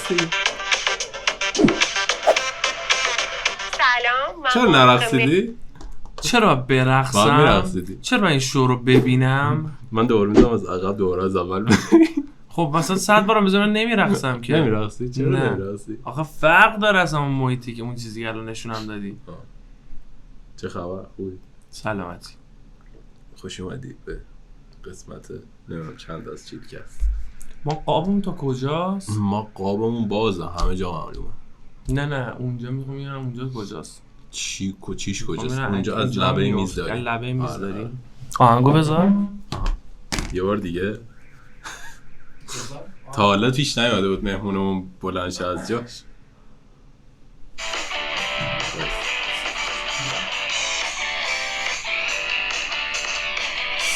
رقصی؟ سلام. چرا نرقصیدی؟ چرا برقصم؟ باید میرقصیدی. چرا این شو رو ببینم؟ من دوباره میذارم از عقب دوباره از اول. خب مثلا 100 بارم بذارم نمیرقصم که. نمیرقصی؟ چرا نه. نمیرقصی؟ آخه فرق داره اصلا اون محیطی که اون چیزی که الان نشونم دادی. چه خبر؟ خوبی؟ سلامتی. خوش اومدید به قسمت نمیدونم چند از چیدکست. ما قابمون تا کجاست؟ ما قابمون بازه، همه جا معلومه. نه اونجا میخوام اونجا کجاست؟ چیش کجاست؟ اونجا از لبه میز داریم. لبه میز داریم. آهنگو بذار. یه بار دیگه. تا حالا پیش نیومده بود مهمونمون بلند شه از جاش.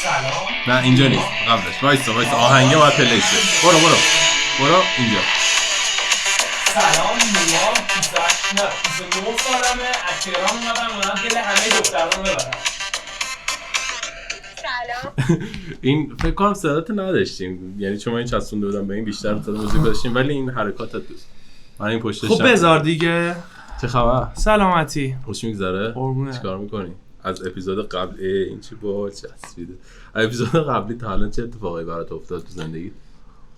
سلام. نه اینجا نیست، قبلش وایسا آهنگه باید پلی شه. برو اینجا. سلام نیام 29 سالمه، از تهران اومدم دل همه دختران رو ببرم. سلام. این فکر کنم صدات نداشتیم، یعنی چون من چسبونده بودم به این بیشتر صدا موزیک داشتیم، ولی این حرکاتت دوست من این پشتش. خب بذار دیگه. چه خبر؟ سلامتی. خوش میگذره؟ قربونه. چیکار میکنی؟ از اپیزود قبل این چی با چسبیده. از اپیزود قبلی تا الان چه اتفاقی برات افتاد تو زندگی؟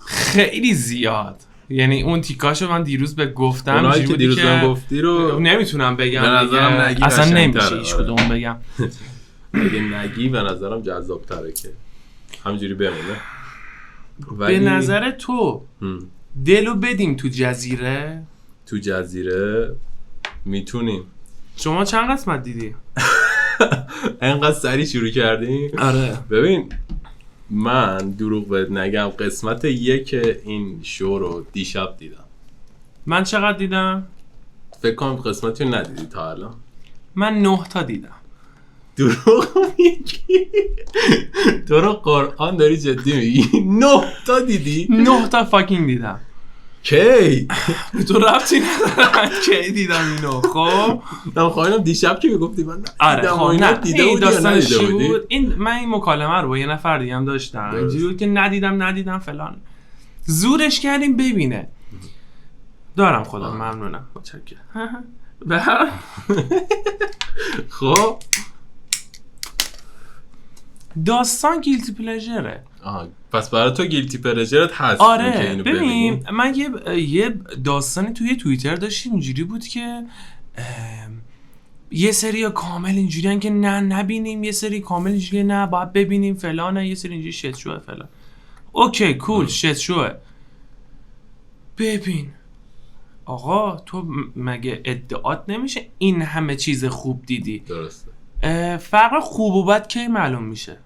خیلی زیاد. یعنی اون تیکاشو من دیروز به گفتم، اونایی که دیروز بهم گفتی رو نمیتونم بگم به نظرم نگی، اصلا نمیشه قشنگ‌تره. هیچ کدوم بگم. اگه نگی به نظرم جذاب‌تره که همینجوری بمونه. به نظر تو دلو بدیم تو جزیره میتونیم. شما چند قسمت دیدی؟ انقدر سریع شروع کردیم. آره ببین من دروغ بهت نگم، قسمت 1 این شو رو دیشب دیدم. من چقدر دیدم؟ فکر کنم قسمتی رو ندیدی تا الان. من 9 تا دیدم. دروغ میگی؟ تو رو قرآن داری جدی میگی؟ 9 تا دیدی؟ 9 تا فاکینگ دیدم. کی؟ تو ربطی ندارم کی دیدم اینو. خب من خواهیم دیشب که میگفتی من آره خب نه دیده بودی یا داستانش ندیده چی بودی؟ بود؟ من این مکالمه رو با یه نفر دیگه هم داشتم، اینجوری بود که ندیدم فلان، زورش کردیم ببینه. دارم خدا ممنونم متشکرم. خب داستان گیلتی پلژره. پس برای تو گیلتی پلژرت هست. آره ببین من یه داستانی توی توییتر داشتیم اینجوری بود که یه سری کامل اینجوریان که نه نبینیم، یه سری کامل اینجوری نه باید ببینیم فلانه، یه سری اینجوری شت شوه فلان. اوکی کول شت شوه. ببین آقا تو مگه ادعات نمیشه این همه چیز خوب دیدی؟ درسته. فرق خوب و بد کی معلوم میشه؟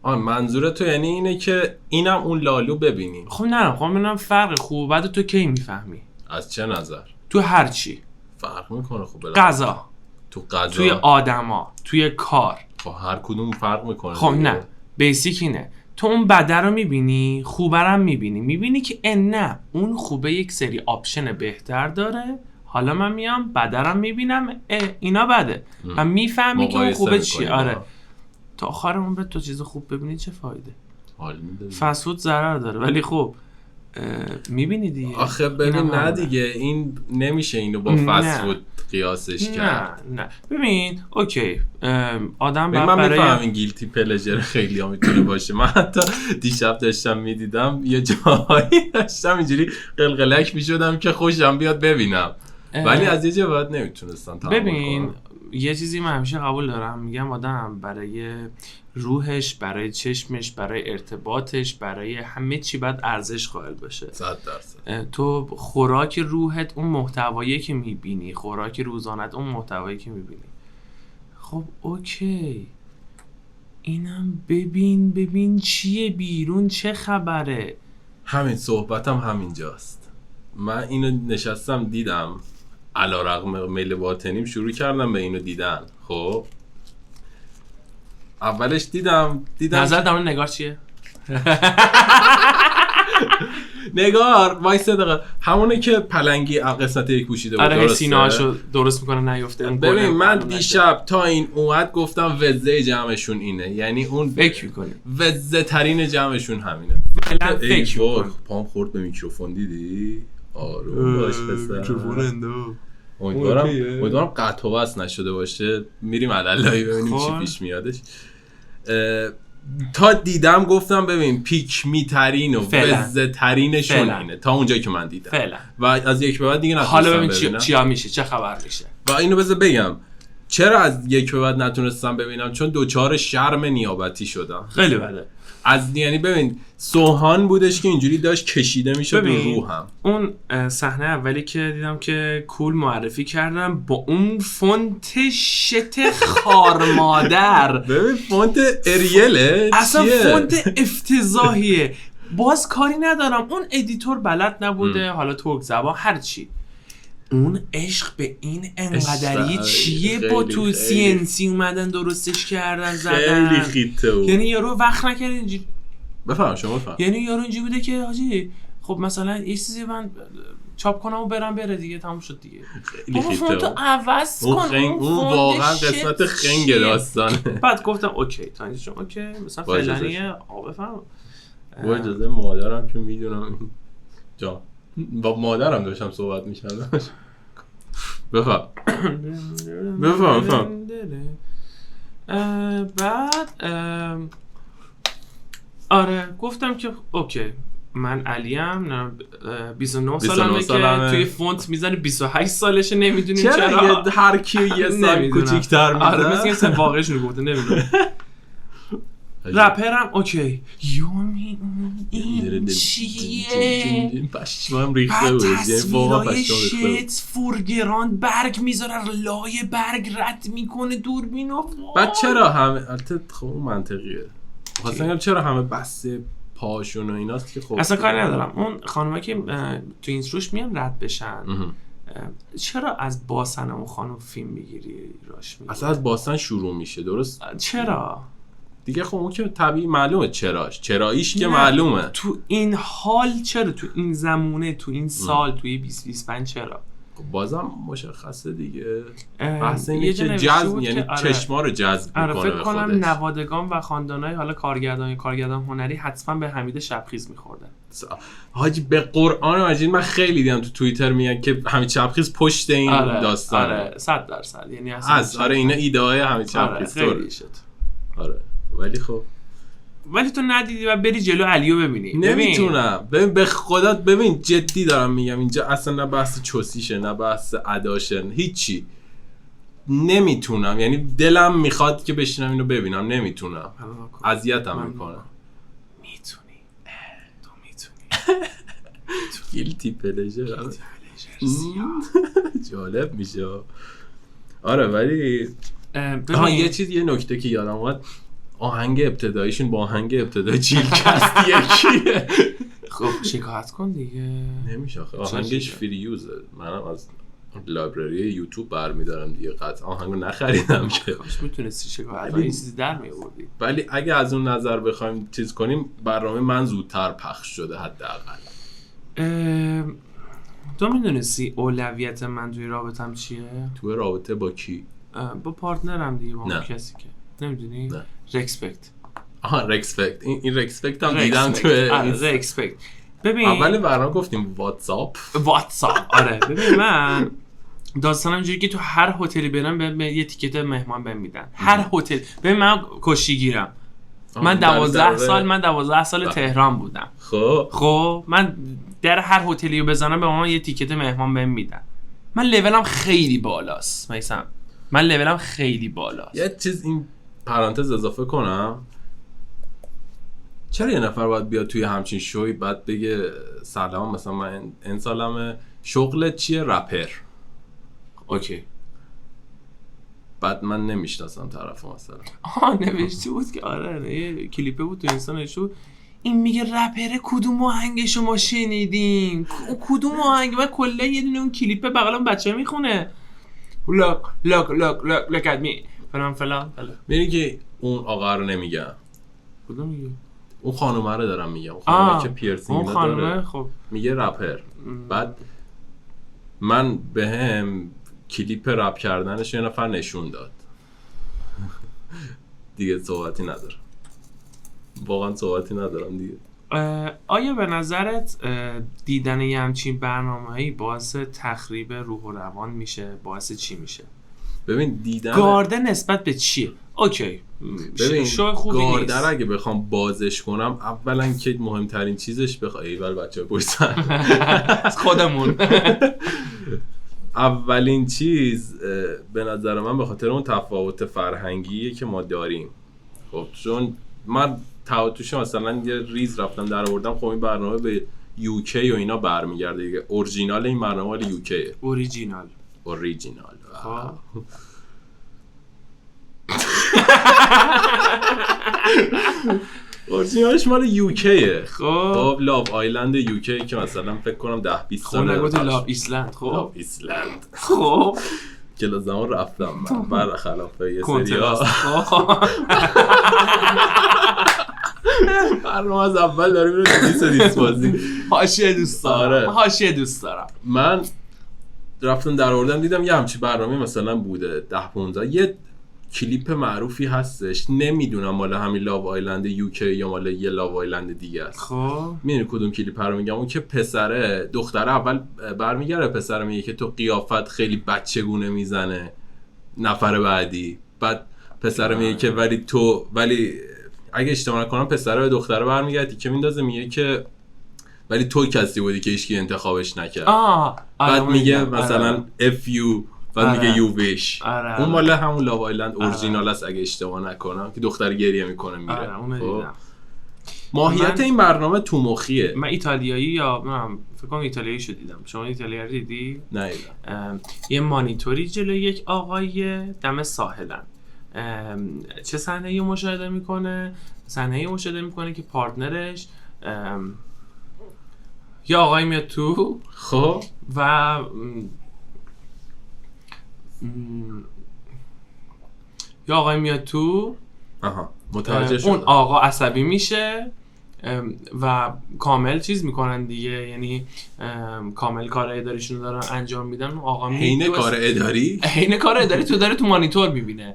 منظور تو یعنی اینه که اینم اون لالو ببینیم؟ خب نه خب منم فرق خوب و بد تو کی میفهمی؟ از چه نظر؟ تو هر چی فرق میکنه. خب غذا، تو غذا، توی آدما، توی کار. خب هر کدوم فرق میکنه. خب نه بیسیک اینه تو اون بده رو میبینی، خوبه رو میبینی که نه اون خوبه یک سری آپشن بهتر داره، حالا من میام بده رو میبینم اینا بده و میفهمی که اون خوبه چیه. آره تا آخر عمرت تو چیز خوب ببینی چه فایده؟ فست فود ضرر داره ولی خب میبینی دیگه. آخه ببین نه دیگه این نمیشه اینو با فست فود قیاسش کرد. نه ببین اوکی آدم من میفهمم این گیلتی پلژر خیلی ها میتونه باشه. من حتی دیشب داشتم میدیدم یه جایی داشتم اینجوری قلقلک میشدم که خوشم بیاد ببینم ولی از یه جای بعد نمیتونستم تحمل کنم. ببین یه چیزی من همیشه قبول دارم، میگم آدم برای روحش، برای چشمش، برای ارتباطش، برای همه چی باید ارزش قائل باشه. 100%. تو خوراک روحت اون محتوایی که میبینی، خوراک روزانت اون محتوایی که میبینی. خب اوکی اینم ببین چیه بیرون، چه خبره. همین صحبتم همینجاست. من اینو نشستم دیدم، علیرغم میل باطنیم شروع کردم به اینو دیدن. خب اولش دیدم نظر در مورد نگار چیه؟ نگار وایسه دقیقه همونه که پلنگی قسمت یک پوشیده بود. آره سینه‌هاشو درست میکنه نیفته. ببین من دیشب تا این اومد گفتم وزه جمعشون اینه، یعنی اون فکر میکنی وزه ترین جمعشون همینه. فکر میکنی پام خورد به میکروفون دیدی؟ آروم باش پسر. امیدوارم قطع و وصل نشده باشه. میریم علالایی ببینیم چی پیش میادش. تا دیدم گفتم ببین پیک می ترین و بزه ترینشون اینه تا اونجایی که من دیدم فعلا. و از یک به بعد دیگه نتونستم حالا ببین ببینم چیا میشه، چه خبر میشه. و اینو بذار بگم چرا از یک به بعد نتونستم ببینم، چون دوچار شرم نیابتی شدم. خیلی بده. یعنی ببین سوهان بودش که اینجوری داشت کشیده میشد رو روحم. اون صحنه اولی که دیدم که کول معرفی کردم با اون فونت شت خار مادر. ببین فونت اریله اصلا چیه؟ فونت افتضاحیه. باز کاری ندارم اون ادیتور بلد نبوده، حالا ترک زبان هر چی. اون عشق به این انقدری چیه با تو CNC اومدن درستش کردن زدن. خیلی خیته بود. یعنی یارو وقت نکرد اینجوری. بفهم شما بفهم. یعنی یارو اینجوری بوده که حاجی خب مثلا یه چیزی من چاپ کنم و برم بره دیگه، تموم شد دیگه. خیلی خیته بود. تو عوض کن. اون واقعا قسمت خنگ داستانه. بعد گفتم اوکی تا اینجا اوکی مثلا فعلانیه بفهم. با اجازه مادرم که میدونم جا با مادرم داشتم صحبت میکردم. بفهم. بعد آره گفتم که اوکی من علیم 29 سالمه که توی فونت میزنه 28 سالشه، نمیدونیم چرا هر کی یه سال کوچیک‌تر میزنه. آره مثل اینکه واقعش رو گفته نمیدونم. رپرم اوکی این چیه؟ پشمام ریخته بود. تصویرهای شت فورگراند برگ میذاره لای برگ رد میکنه دوربینو. بعد چرا همه البته خب منطقیه خواستم چرا همه بسته پاشون و ایناست که خب اصلا کاری ندارم. اون خانومه که تو این روش میان رد بشن چرا از باسن اون خانم فیلم میگیری راش میگیری؟ اصلا از باسن شروع میشه درست؟ چرا؟ دیگه خب اون که طبیعی معلومه چراییش که معلومه. تو این حال چرا؟ تو این زمونه تو این سال توی 2025 چرا؟ بازم مشخصه دیگه. بحث اینه که جذب یعنی چشما رو جذب میکنه. فکر کنم نوادگان و خاندانای حالا کارگردان هنری حتما به حمید شبخیز میخوردن. حاجی به قرآن مجید من خیلی دیدم تو توییتر میگن که حمید شبخیز پشت این داستانه. آره 100% یعنی اصلا آره اینا ایده های حمید شبخیز خیلی شد. آره ولی خب ولی تو ندیدی و بری جلو علیو ببینی. نمیتونم. ببین به خدا ببین جدی دارم میگم اینجا اصلا نه بحث چوسیشه نه بحث اداشه هیچی. نمیتونم یعنی دلم میخواد که بشینم اینو ببینم نمیتونم. اذیتم میکنه. میتونی. تو میتونی. گیلتی پلژر جالب میشه. آره ولی یه نکته که یادم اومد آهنگ ابتداییشون با آهنگ ابتدای چیلکست یکیه. خب شکایت کن دیگه. نمیشه آخه آهنگش فری یوزه. منم از لایبرری یوتیوب برمیدارم دیگه. قطعا آهنگو نخریدم که کاش میتونستی شکایت کنی چیزی در میآوردی. ولی اگه از اون نظر بخوایم چیز کنیم برنامه من زودتر پخش شده حداقل. تو میدونستی اولویت من توی رابطم چیه؟ توی رابطه با کی؟ با پارتنرم دیگه. با اون کسی که نمیدونی؟ رکسپکت. رکسپکت. این رکسپکت هم دیدم تو رکسپکت. ببین اول برنامه گفتیم واتساپ. آره ببین من داستانم اینجوری که تو هر هتلی برم به یه تیکت مهمان بهم میدن. هر هتل. ببین من کشتیگیرم. من 12 سال تهران بودم. خب من در هر هتلی رو بزنم به من یه تیکت مهمان بهم میدن. من لولم خیلی بالاست میسم. یه چیز این پرانتز اضافه کنم. چرا یه نفر باید بیاد توی همچین شوی بعد بگه سلام مثلا من این سالمه شغلت چیه؟ رپر. اوکی. بعد من نمیشناسم طرفو مثلا. نوشته بود که آره یه کلیپه بود تو اینستا نشون این میگه رپر کدوم آهنگ شما شنیدین؟ کدوم آهنگ؟ من کلا یه دونه اون کلیپه بغلم بچه میخونه look at me فلان. میگه که اون آقا رو نمیگم. کدوم میگه؟ اون خانومه رو دارم میگم. اون خانومه که پیرسینگ داره. خب میگه رپر. بعد من بهم کلیپ رپ کردنش یه نفر نشون داد. دیگه صحبتی ندارم. واقعا صحبتی ندارم دیگه. آیا به نظرت دیدن یه همچین برنامه‌ای باعث تخریب روح و روان میشه؟ باعث چی میشه؟ ببین دیدن گاردن نسبت به چیه؟ اوکی ببین شو خوبی نیست. گاردن اگه بخوام بازش کنم، اولا که مهمترین چیزش ایول بچه پشتن خودمون اولین چیز به نظر من به خاطر اون تفاوت فرهنگیه که ما داریم. خب چون من توش مثلا یه ریز رفتم در آوردم، خب این برنامه به یوکی و اینا برمیگرده دیگه. اورجینال این برنامه مال یوکیه. اوریجینال اورجینالش مال یوکیه. خب لاو آیلند یوکی که مثلا فکر کنم 10-20 سال نگوتی لاو ایسلند. لاو ایسلند خب کلا زمان رفتم من برخلاف یه سریا برنامه از اول داریم رو دیس بازی. حاشیه دوست دارم. حاشیه دوست دارم. من رفتم در آوردم دیدم یه همچی برنامه مثلا بوده 10-15 یه کلیپ معروفی هستش، نمیدونم مال همین لاو آیلند یوکی یا مال یه لاو آیلند دیگه است. خب میدونی کدوم کلیپ رو میگم؟ اون که پسره دختره اول برمیگره، پسره میگه که تو قیافت خیلی بچگونه میزنه نفر بعدی، بعد پسره میگه که ولی اگه اشتباه نکنم پسره به دختره برمیگردی که میندازه میگه که ولی تو کسی بودی که هیچکی انتخابش نکرد. بعد میگه مثلا if you، بعد میگه you wish. اون مال همون لاو آیلند اورجینال است اگه اشتباه نکنم، که دختر گریه میکنه میره. ماهیت این برنامه تو مخیه. من ایتالیایی یا من فکر کنم ایتالیایی شو دیدم. شما ایتالیا رو دیدی؟ نه یه مانیتوری جلوی یک آقای دم ساحلن. چه صحنه‌ای مشاهده میکنه؟ صحنه‌ای مشاهده میکنه که پارتنرش یا آقای میاد تو، خب و یا آقای میاد تو، متوجه شدم. اون آقا عصبی میشه و کامل چیز میکنن دیگه، یعنی کامل کار اداریشون رو دارن انجام میدن. آقا حین کار اداری تو داره تو مانیتور میبینه.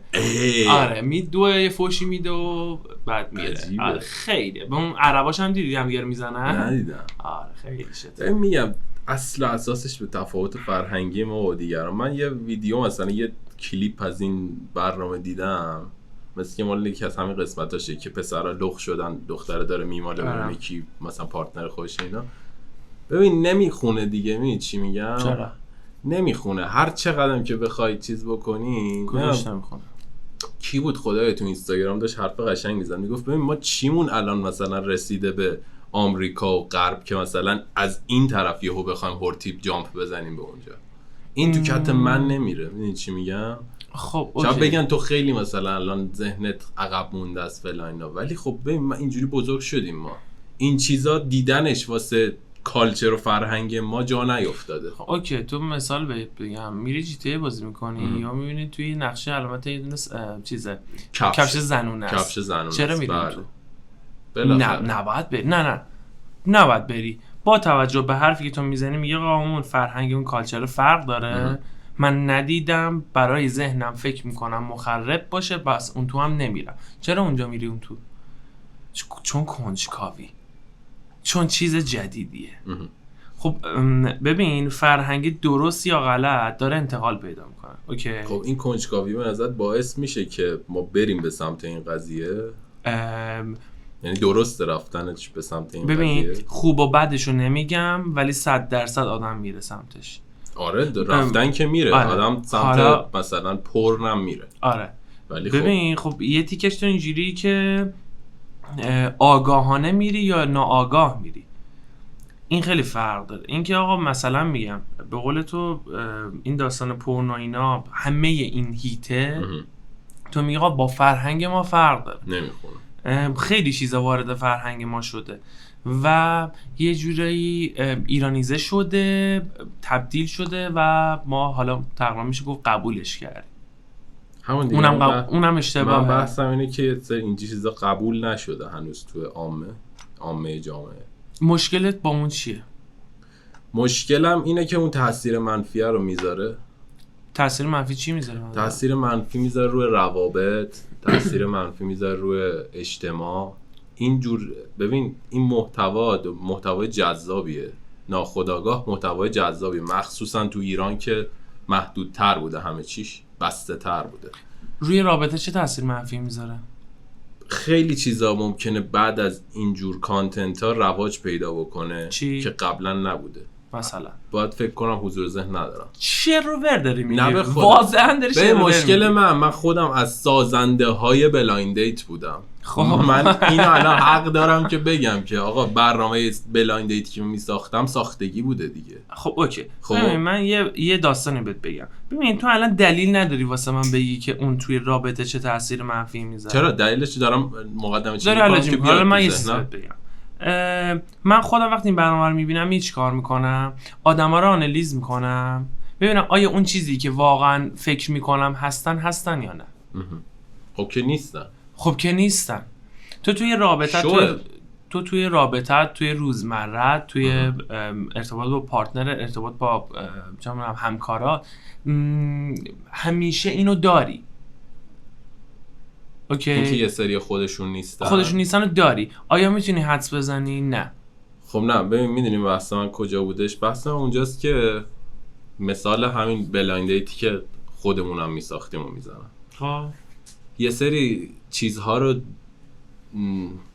آره میدوه یه فوشی میده و بعد میره. آره خیلی به اون عرباش هم دیدی هم دیگه میزنن؟ ندیدم. آره خیلی شده. میگم اصل اساسش به تفاوت فرهنگی ما و دیگران. من یه ویدیو مثلا یه کلیپ از این برنامه دیدم، مثل که مال یکی از همین قسمتاشه که پسرها لخ شدن، دختره داره میماله ببینه کی مثلا پارتنر خودش اینا. ببین نمیخونه دیگه. می چی میگم؟ چرا نمیخونه؟ هر چقدرم که بخوای چیز بکنی کدومش نمیخونه. کی بود خدایا تو اینستاگرام داشت حرف قشنگ میزد، میگفت ببین ما چیمون الان مثلا رسیده به آمریکا و غرب که مثلا از این طرف یهو بخوایم هورتیپ جامپ بزنیم به اونجا. این تو کت من نمیره. میدونی چی میگم؟ خب شاید بگن تو خیلی مثلا الان ذهنت عقب مونده است فلان اینا، ولی خب ببین ما اینجوری بزرگ شدیم، ما این چیزا دیدنش واسه کالچر و فرهنگ ما جا نیافتاده. اوکی تو مثال بهت بگم، میری جی تی بازی میکنی یا میبینی توی نقشه علامت یه دونه چیزه کفش زنونه است. کفش زنونه. چرا میری تو؟ نباید بری. نه نباید بری. با توجه به حرفی که تو میزنی میگه اون فرهنگ اون کالچر فرق داره. من ندیدم، برای ذهنم فکر میکنم مخرب باشه، بس اون تو هم نمیرم. چرا اونجا میری اون تو؟ چون کنجکاوی، چون چیز جدیدیه. خب ببین فرهنگی درست یا غلط داره انتقال پیدا میکنه. اوکی خب این کنجکاوی به نظر باعث میشه که ما بریم به سمت این قضیه؟ یعنی درست رفتنش به سمت این ببین قضیه؟ خوب و بدشو نمیگم، ولی 100% آدم میره سمتش. آره رفتن که میره. آدم سمت مثلا پرنم میره. آره ولی ببین خب یه تیکش تو اینجوری که آگاهانه میری یا ناآگاه میری، این خیلی فرق داره. این که آقا مثلا میگم به قول تو این داستان پورنو اینا همه این هیته، تو میگی آقا با فرهنگ ما فرق داره، نمیخونه. خیلی چیزا وارد فرهنگ ما شده و یه جورایی ایرانیزه شده، تبدیل شده و ما حالا تقریبا میشه گفت قبولش کردیم. همون دیگه اونم اشتباهه. من بحثم اینه که این چیزا قبول نشده هنوز تو عامه جامعه. مشکلت با اون چیه؟ مشکلم اینه که اون تاثیر منفی رو میذاره. تاثیر منفی چی میذاره؟ تاثیر منفی میذاره روی روابط، تاثیر منفی میذاره روی اجتماع، اینجور ببین این محتوای جذابیه، ناخودآگاه محتوای جذابیه، مخصوصا تو ایران که محدودتر بوده، همه چیش بسته تر بوده. روی رابطه چه تاثیر منفی میذاره؟ خیلی چیزا ممکنه بعد از اینجور کانتنت ها رواج پیدا بکنه که قبلا نبوده. مثلا باید فکر کنم حضور ذهن ندارم. شر رو ور داری میگی؟ نه به خودم. واضحا داری شر رو ور مشکل من خودم از سازنده های بلایند دیت بودم. خب من اینو الان حق دارم که بگم که آقا برنامه بلایند دیت که می ساختم ساختگی بوده دیگه. خب اوکی. خب من یه داستانی بهت بگم. ببین تو الان دلیل نداری واسه من بگی که اون توی رابطه چه تاثیر منفی میذاره. چرا؟ دلیلش دارم مقدمه چی میگم که حالا من یه چیزی بگم. من خودم وقتی این برنامه رو میبینم چی کار میکنم؟ آدما رو آنالیز میکنم ببینم آیا اون چیزی که واقعا فکر میکنم هستن یا نه. خب که نیستن. خب که نیستن. تو توی رابطه توی روزمره توی ارتباط با پارتنر، ارتباط با همکارا همیشه اینو داری. اوکی. اینکه یه سری خودشون نیستن رو داری. آیا میتونی حدس بزنی؟ نه. خب نه ببین میدونیم بحث من کجا بودش؟ بحث من اونجاست که مثال همین بلایند دیتی که خودمونم میساختیم و میزنم. خب یه سری چیزها رو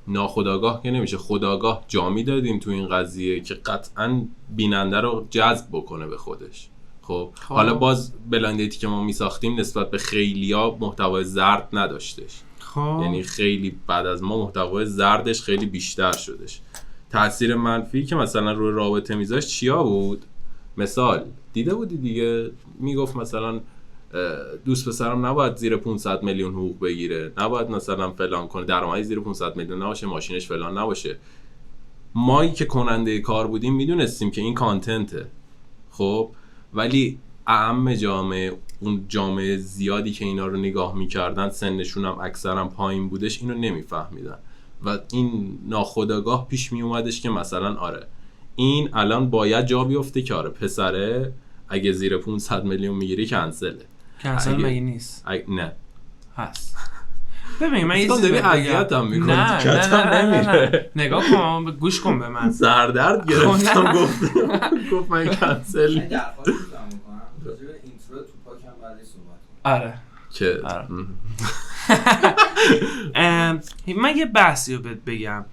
ناخودآگاه که نمیشه خودآگاه جا میدادیم تو این قضیه که قطعاً بیننده رو جذب بکنه به خودش. خب حالا باز بلایند دیتی که ما میساختیم نسبت به خیلیا محتوای زرد نداشتش. خب یعنی خیلی بعد از ما محتوای زردش خیلی بیشتر شدش. تاثیر منفی که مثلا روی رابطه میذاشت چیا بود؟ مثال دیده بودی دیگه، میگفت مثلا دوست پسرم نباید زیر 500 میلیون حقوق بگیره، نباید مثلا فلان کنه، درآمدی زیر 500 میلیون نباشه، ماشینش فلان نباشه. مایی که کننده کار بودیم میدونستیم که این کانتنته. خب ولی اعم جامعه، اون جامعه زیادی که اینا رو نگاه میکردن سنشون هم اکثرا پایین بودش، اینو نمیفهمیدن و این ناخودآگاه پیش می اومدش که مثلا آره این الان باید جا بیفته که آره پسره اگه زیر 500 میلیون میگیری کنسل مگه نیست؟ نه هست. ببین من یه چیزی اذیتم میکنی. نه نگاه کن، گوش کن به من. سردرد گرفتم. گفت من کنسل. من درخواست میکنم راجع به اینترو تو پاکم بعدی صحبت کنم. آره که من یه بحثی رو بهت بگم.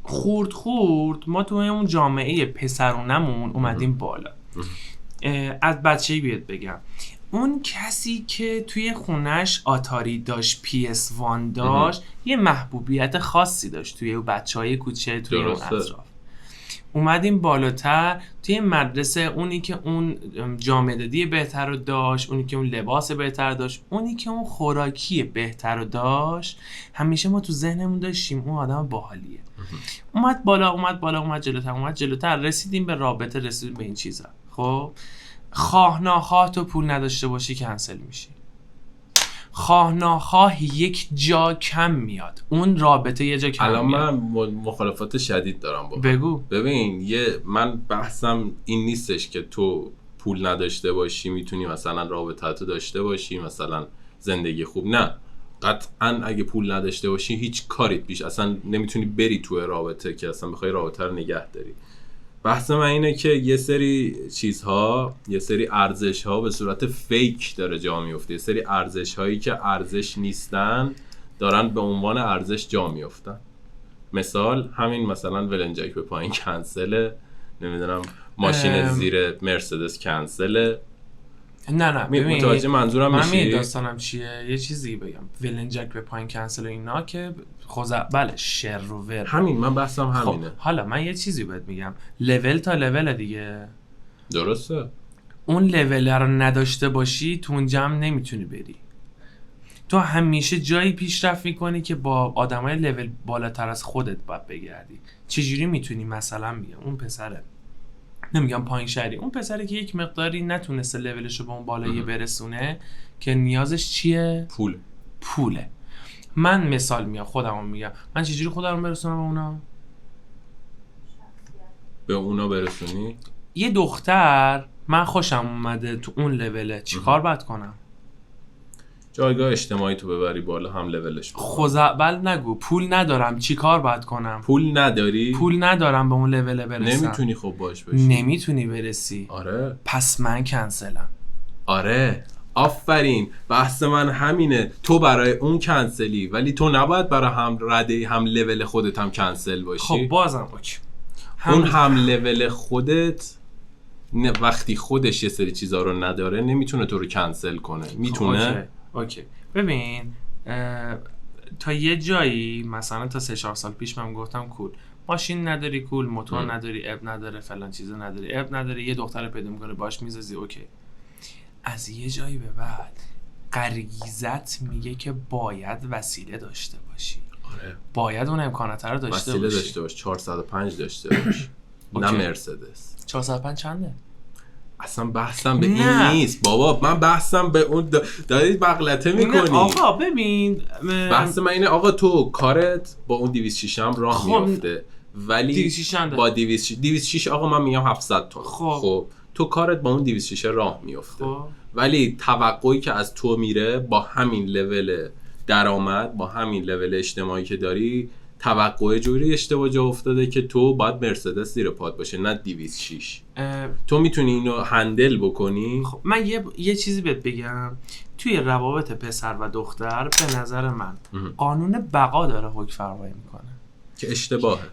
خورد ما تو اون جامعه پسرونمون اومدیم بالا. از بچه‌ای بهت بگم، اون کسی که توی خونش آتاری داشت، PS1 داشت، یه محبوبیت خاصی داشت توی بچه‌های کوچه توی اون اطراف. اومدیم بالاتر توی مدرسه، اونی که اون جامدادی بهتر رو داشت، اونی که اون لباس بهتر داشت، اونی که اون خوراکی بهتر رو داشت، همیشه ما تو ذهنمون داشتیم اون آدم باحالیه. اومد بالا، اومد جلوتر، رسیدیم به رابطه، رسیدیم به این چیزا. خب خواه ناخواه تو پول نداشته باشی کنسل میشی، خواه ناخواه یک جا کم میاد، اون رابطه یه جا کم میاد. الان من مخالفت شدید دارم با بگو. ببین من بحثم این نیستش که تو پول نداشته باشی میتونی مثلا رابطه داشته باشی، مثلا زندگی خوب، نه قطعا اگه پول نداشته باشی هیچ کاریت بیش اصلا نمیتونی بری توی رابطه که اصلا بخوای رابطه رو نگه داری. بحث من اینه که یه سری چیزها، یه سری ارزش‌ها به صورت فیک داره جا میفته، یه سری ارزش‌هایی که ارزش نیستن دارن به عنوان ارزش جا میفتن. مثال همین مثلا ولنجک به پایین کنسله، نمیدونم ماشین زیر مرسدس کنسله. نه ببین متوجه منظورم میشی؟ من داستانم چیه؟ یه چیزی بگم، ولنجک به پایین کنسل و اینا که بله شر و ور. همین من بحثم همینه. خب حالا من یه چیزی بهت میگم، لول تا لول دیگه. درسته. اون لول رو نداشته باشی تو اون جمع نمیتونی بری. تو همیشه جایی پیشرفت میکنی که با آدمای لول بالاتر از خودت باید بگردی. چجوری میتونی؟ مثلا میگم اون پسره، نمیگم پایین شهری، اون پسره که یک مقداری نتونسته لولشو به اون بالایی برسونه که نیازش چیه؟ پوله. من مثال میگم، خودمو میگم، من چجوری خودم برسونم به اونا برسونی؟ یه دختر من خوشم اومده تو اون لوله، چی کار باید کنم؟ جایگاه اجتماعی تو ببری بالا، هم لولش بکنی. خوزعبل نگو. پول ندارم چی کار باید کنم؟ پول نداری؟ پول ندارم به اون لول برسم. نمیتونی خب باش بشی. نمیتونی برسی. آره پس من کنسلم. آره آفرین، بحث من همینه. تو برای اون کنسلی، ولی تو نباید برای هم رده هم لول خودت هم کنسل باشی. خب بازم اوکی. اون هم لول خودت وقتی خودش یه سری چیزا رو نداره نمیتونه تو رو کنسل کنه. میتونه؟ اوکی. ببین تا یه جایی مثلا تا 3-4 سال پیش من گفتم کول، ماشین نداری کول، موتور نداری اب نداره، فلان چیزا نداری اب نداره، یه دختر پیدا میکنه باش میزازی اوکی. از یه جایی به بعد غریزت میگه که باید وسیله داشته باشی. آره. باید اون امکانات رو داشته باشی. وسیله داشته باش. 405 داشته باش. نه مرسدس. 405 چنده؟ اصلا بحثم به این نیست بابا. من بحثم به اون دارید بغلطه میکنی. آقا ببین بحث من اینه آقا تو کارت با اون 206 هم راه میفته، ولی 206 با 206 آقا من میگم 700 تومن. خب تو کارت با اون 206 راه میفته، ولی توقعی که از تو میره با همین لول درآمد، با همین لول اجتماعی که داری، توقع جوری اشتباه جا افتاده که تو باید مرسدس زیر پات باشه نه 206. تو میتونی اینو هندل بکنی؟ خب من یه چیزی بهت بگم. توی روابط پسر و دختر به نظر من قانون بقا داره حکم فرمایی میکنه که اشتباهه.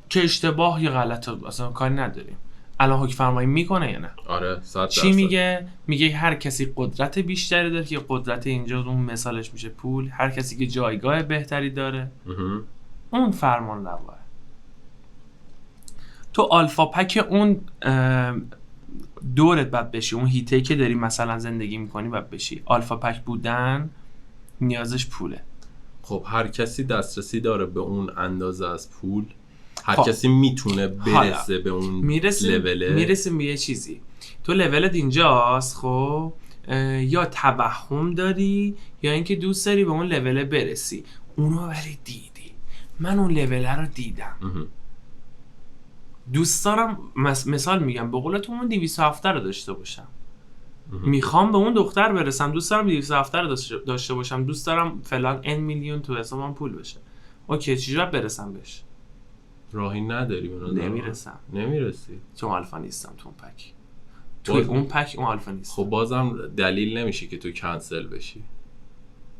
که اشتباه یا غلطه اصلا کاری نداریم. الان حکم فرمایی میکنه یا نه؟ آره 100%. چی میگه؟ میگه هر کسی قدرت بیشتری داره که قدرت اینجا اون مثالش میشه پول. هر کسی که جایگاه بهتری داره اون فرمان رواه. تو آلفا پک اون دورت باید بشی، اون هیته که داری مثلا زندگی میکنی باید بشی. آلفا پک بودن نیازش پوله. خب هر کسی دسترسی داره به اون اندازه از پول. هر کسی میتونه برسه به اون لوله. میرسیم به یه چیزی. تو لولت اینجاست خب، یا توهم داری یا اینکه دوست داری به اون لوله برسی. اونو ولی دیدی. من اون لوله رو دیدم. دوست دارم مثال میگم به قول تو اون 207 رو داشته باشم. میخوام به اون دختر برسم، دوست دارم 207 رو داشته باشم، دوست دارم فلان n میلیون تو حسابم پول بشه. اوکی چجوری برسم بهش؟ راهی نداری. نمیرسی چون آلفا نیستم تو اون پک. توی اون پک اون آلفا نیست. خب بازم دلیل نمیشه که تو کنسل بشی.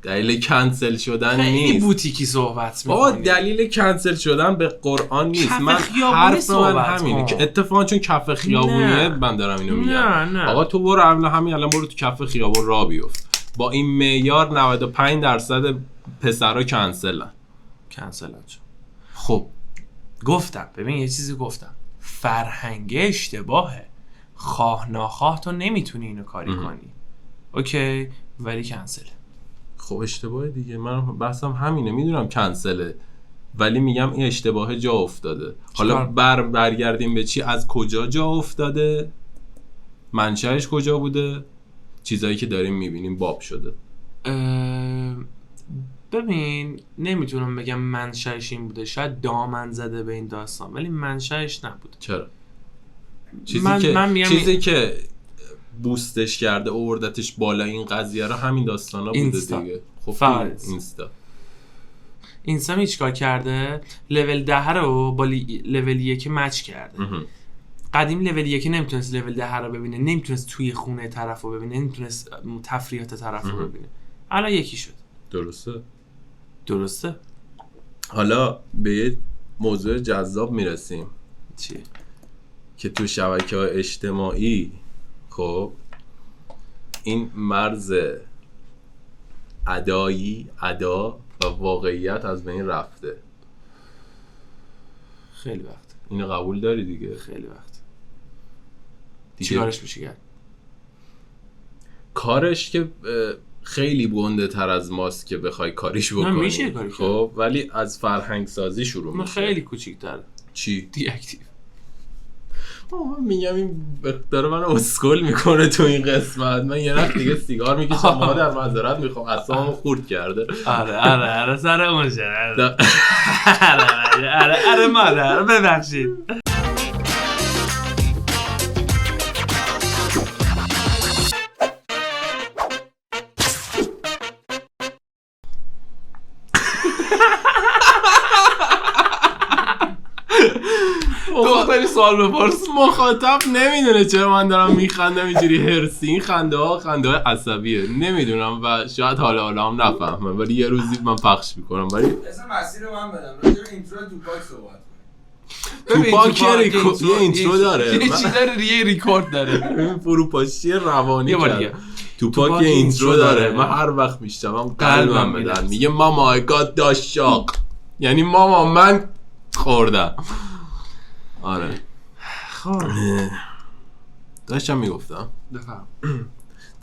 دلیل کنسل شدن نیست. خیلی بوتیکی صحبت می‌کنی. بابا دلیل کنسل شدن به قرآن نیست. من حرف من همینه که اتفاقا چون کف خیابونیه من دارم اینو میگم. نه. آقا تو برو الان برو تو کف خیابون راه بیفت. با این معیار 95% پسرا کنسلن. خب گفتم ببین یه چیزی گفتم. فرهنگ اشتباهه. خواه ناخواه تو نمیتونی اینو کاری کنی. اوکی ولی کنسله. خب اشتباه دیگه. من بحثم همینه. میدونم کنسله ولی میگم این اشتباه جا افتاده. حالا برگردیم به چی؟ از کجا جا افتاده؟ منشأش کجا بوده؟ چیزایی که داریم میبینیم باب شده. ببین نمیتونم بگم منشأش این بوده. شاید دامن زده به این داستان ولی منشأش نبوده. چرا؟ چیزی که بوستش کرده اوردتش بالا این قضیه رو همین داستانا بوده دیگه. خب اینستا چیکار کرده؟ لول 10 رو با لول 1 مچ کرده. قدیم لول 1 نمیتونست لول 10 رو ببینه، نمیتونست توی خونه طرف رو ببینه، نمیتونست تفریحات طرف رو ببینه. الان یکی شد. درسته. حالا به یه موضوع جذاب میرسیم. چیه؟ که تو شبکه‌های اجتماعی خب این مرز ادا و واقعیت از بین رفته. خیلی وقت. اینو قبول داری دیگه؟ خیلی وقت. چی کارش میشه کرد؟ کارش که خیلی گنده تر از ماست که بخوای کاریش بکنی. میشه کاری خب ولی از فرهنگ سازی شروع میشه. خیلی کوچیک‌تر. چی؟ دی اکتیو. من میگم این داره من اسکول میکنه تو این قسمت. من یه وقت دیگه سیگار میکشم. مادر معذرت میخوام اعصابمو خورد کرده. آره سر اونشه. آره مادر ببخشید. سوال بپرس. مخاطب نمیدونه چرا من دارم میخندم اینجوری هرسی. این خنده های عصبیه، نمیدونم و شاید حالا هم نفهمم، ولی یه روزی من پخش میکنم. ولی اصلا مسیر رو من بدم راجع به اینترو توپاک صحبت توپاک یه اینترو داره، یه چی داره، یه ریکورد داره، این فروپاشی روانی یه بار کرد. دیگه. توپاک یه اینترو داره. من هر وقت میشتم قلبم بدن میگه ماما I got the shock، یعنی ماما من خوردم. آره خب داشتم میگفتم بفهم.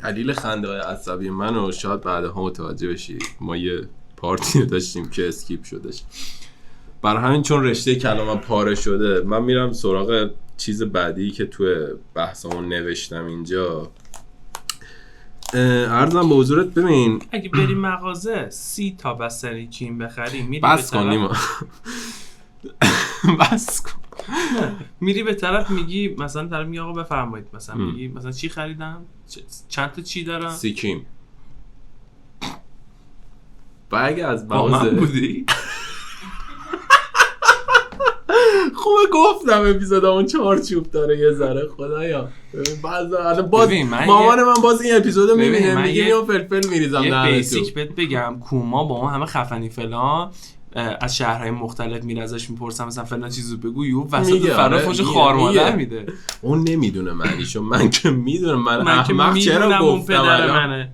دلیل خنده های عصبی منو شاید بعدها متوجه بشی. ما یه پارتی داشتیم که اسکیپ شدش، برای همین چون رشته کلامم پاره شده من میرم سراغ چیز بعدی که توی بحثمون نوشتم اینجا. عرضم به حضورت ببین اگه بری مغازه 30 تا بستنی کیم بخری میری بس کن نیما بس کن. میری به طرف میگی مثلا طرف میگه آقا بفرمایید، مثلا میگی مثلا چی خریدم، چند تا چی دارم، سیکیم. و اگه از با من بودی خوبه گفتم اپیزودمون چارچوب داره یه ذره خدایا. باز مامان من باز این اپیزودو میبینه میگه یا فلفل میریزم یه در بیسیک بهت بگم. کوما با اون همه خفنی فلان از شهرهای مختلف میره ازش میپرسم مثلا فلان چیزو بگو، یو وسط فردا فوش خار مادر میده. اون نمیدونه معنیشو، من که میدونم. من احمق چرا گفتم پدر منه.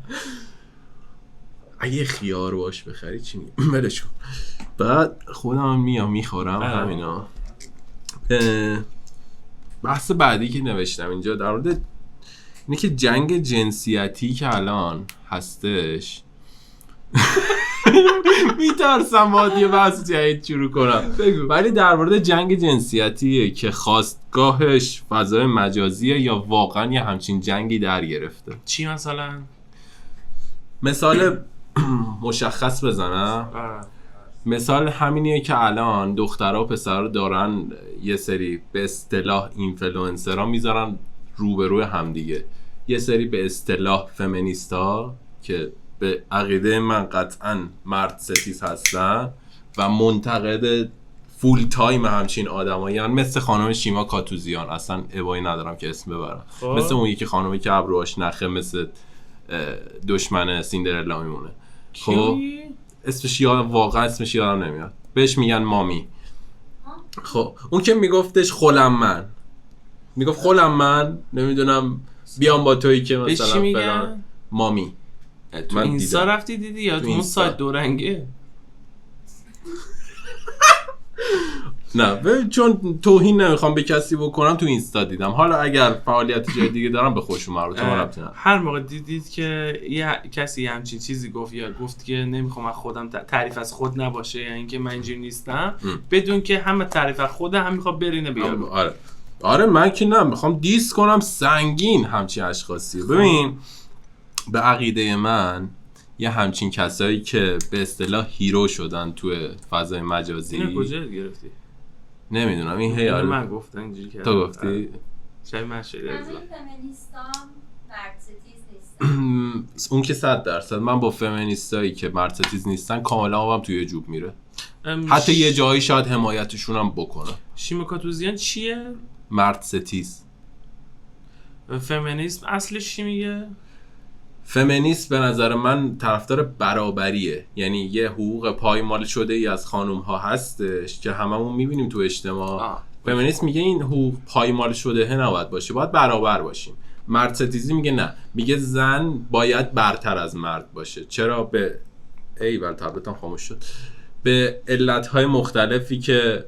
اگه خیار باش بخری چی میگم ولش کن. بعد خودم میام میخورم همینا. بحث بعدی که نوشتم اینجا در مورد اینه که جنگ جنسیتی که الان هستش میترسم باید یه بحث جدید شروع کنم ولی در مورد جنگ جنسیتیه که خواستگاهش فضای مجازیه یا واقعا یه همچین جنگی در گرفته. چی مثلا؟ مثال مشخص بزنم. مثال همینیه که الان دخترها و پسرها دارن یه سری به اصطلاح اینفلوئنسرها میذارن روبروی همدیگه، یه سری به اصطلاح فمینیستا که به عقیده من قطعاً مرد ستیز هستن و منتقد فول تایم همچین آدمایان، مثل خانم شیما کاتوزیان. اصلا ابایی ندارم که اسم ببرم. مثل اون یکی خانومی که ابروهاش نخه مثل دشمن سیندرلا میمونه. خب اسمش واقعا اسمش یادم نمیاد. بهش میگن مامی. خب اون که میگفتش خولم من، میگفت خولم من نمیدونم بیام با تویی که مثلا فلان مامی. تو اینستا رفتی دیدی یا تو اون سایت دورنگه؟ نه چون توهین نمیخوام به کسی بکنم تو اینستا دیدم. حالا اگر فعالیت جای دیگه دارم به خودشون مربوطه. ما ربطی نداره. هر موقع دیدید که یه کسی همچین چیزی گفت یا گفت که نمیخوام از خودم تعریف از خود نباشه یا اینکه من اینجوری نیستم، بدون که همه تعریف از خوده هم میخواد برینه بیاد. آره من که نه میخوام دیس کنم سنگین همچین اشخاصی. ببین به عقیده من یه همچین کسایی که به اصطلاح هیرو شدن تو فضای مجازی. اینو کجا گرفتی؟ نمیدونم این هیال من گفتم اینجوری کردم. تو گفتی؟ شاید من شده ازم. فمینیستام مرد ستیز نیستن. اون که 100%. من با فمینیستایی که مرد ستیز نیستن کاملا آبم توی جوب میره. حتی یه جایی شاید حمایتشون هم بکنه. شیما کاتوزیان چیه؟ مرد ستیز. فمینیسم اصلش چی میگه؟ فمینیست به نظر من طرفدار برابریه، یعنی یه حقوق پایمال شده ای از خانوم ها هستش که هممون میبینیم تو اجتماع. فمینیست میگه این حقوق پایمال شده نباید باشه، باید برابر باشیم. مرد ستیزی میگه نه، میگه زن باید برتر از مرد باشه. چرا؟ به ایول تبلتم خاموش شد. به علتهای مختلفی که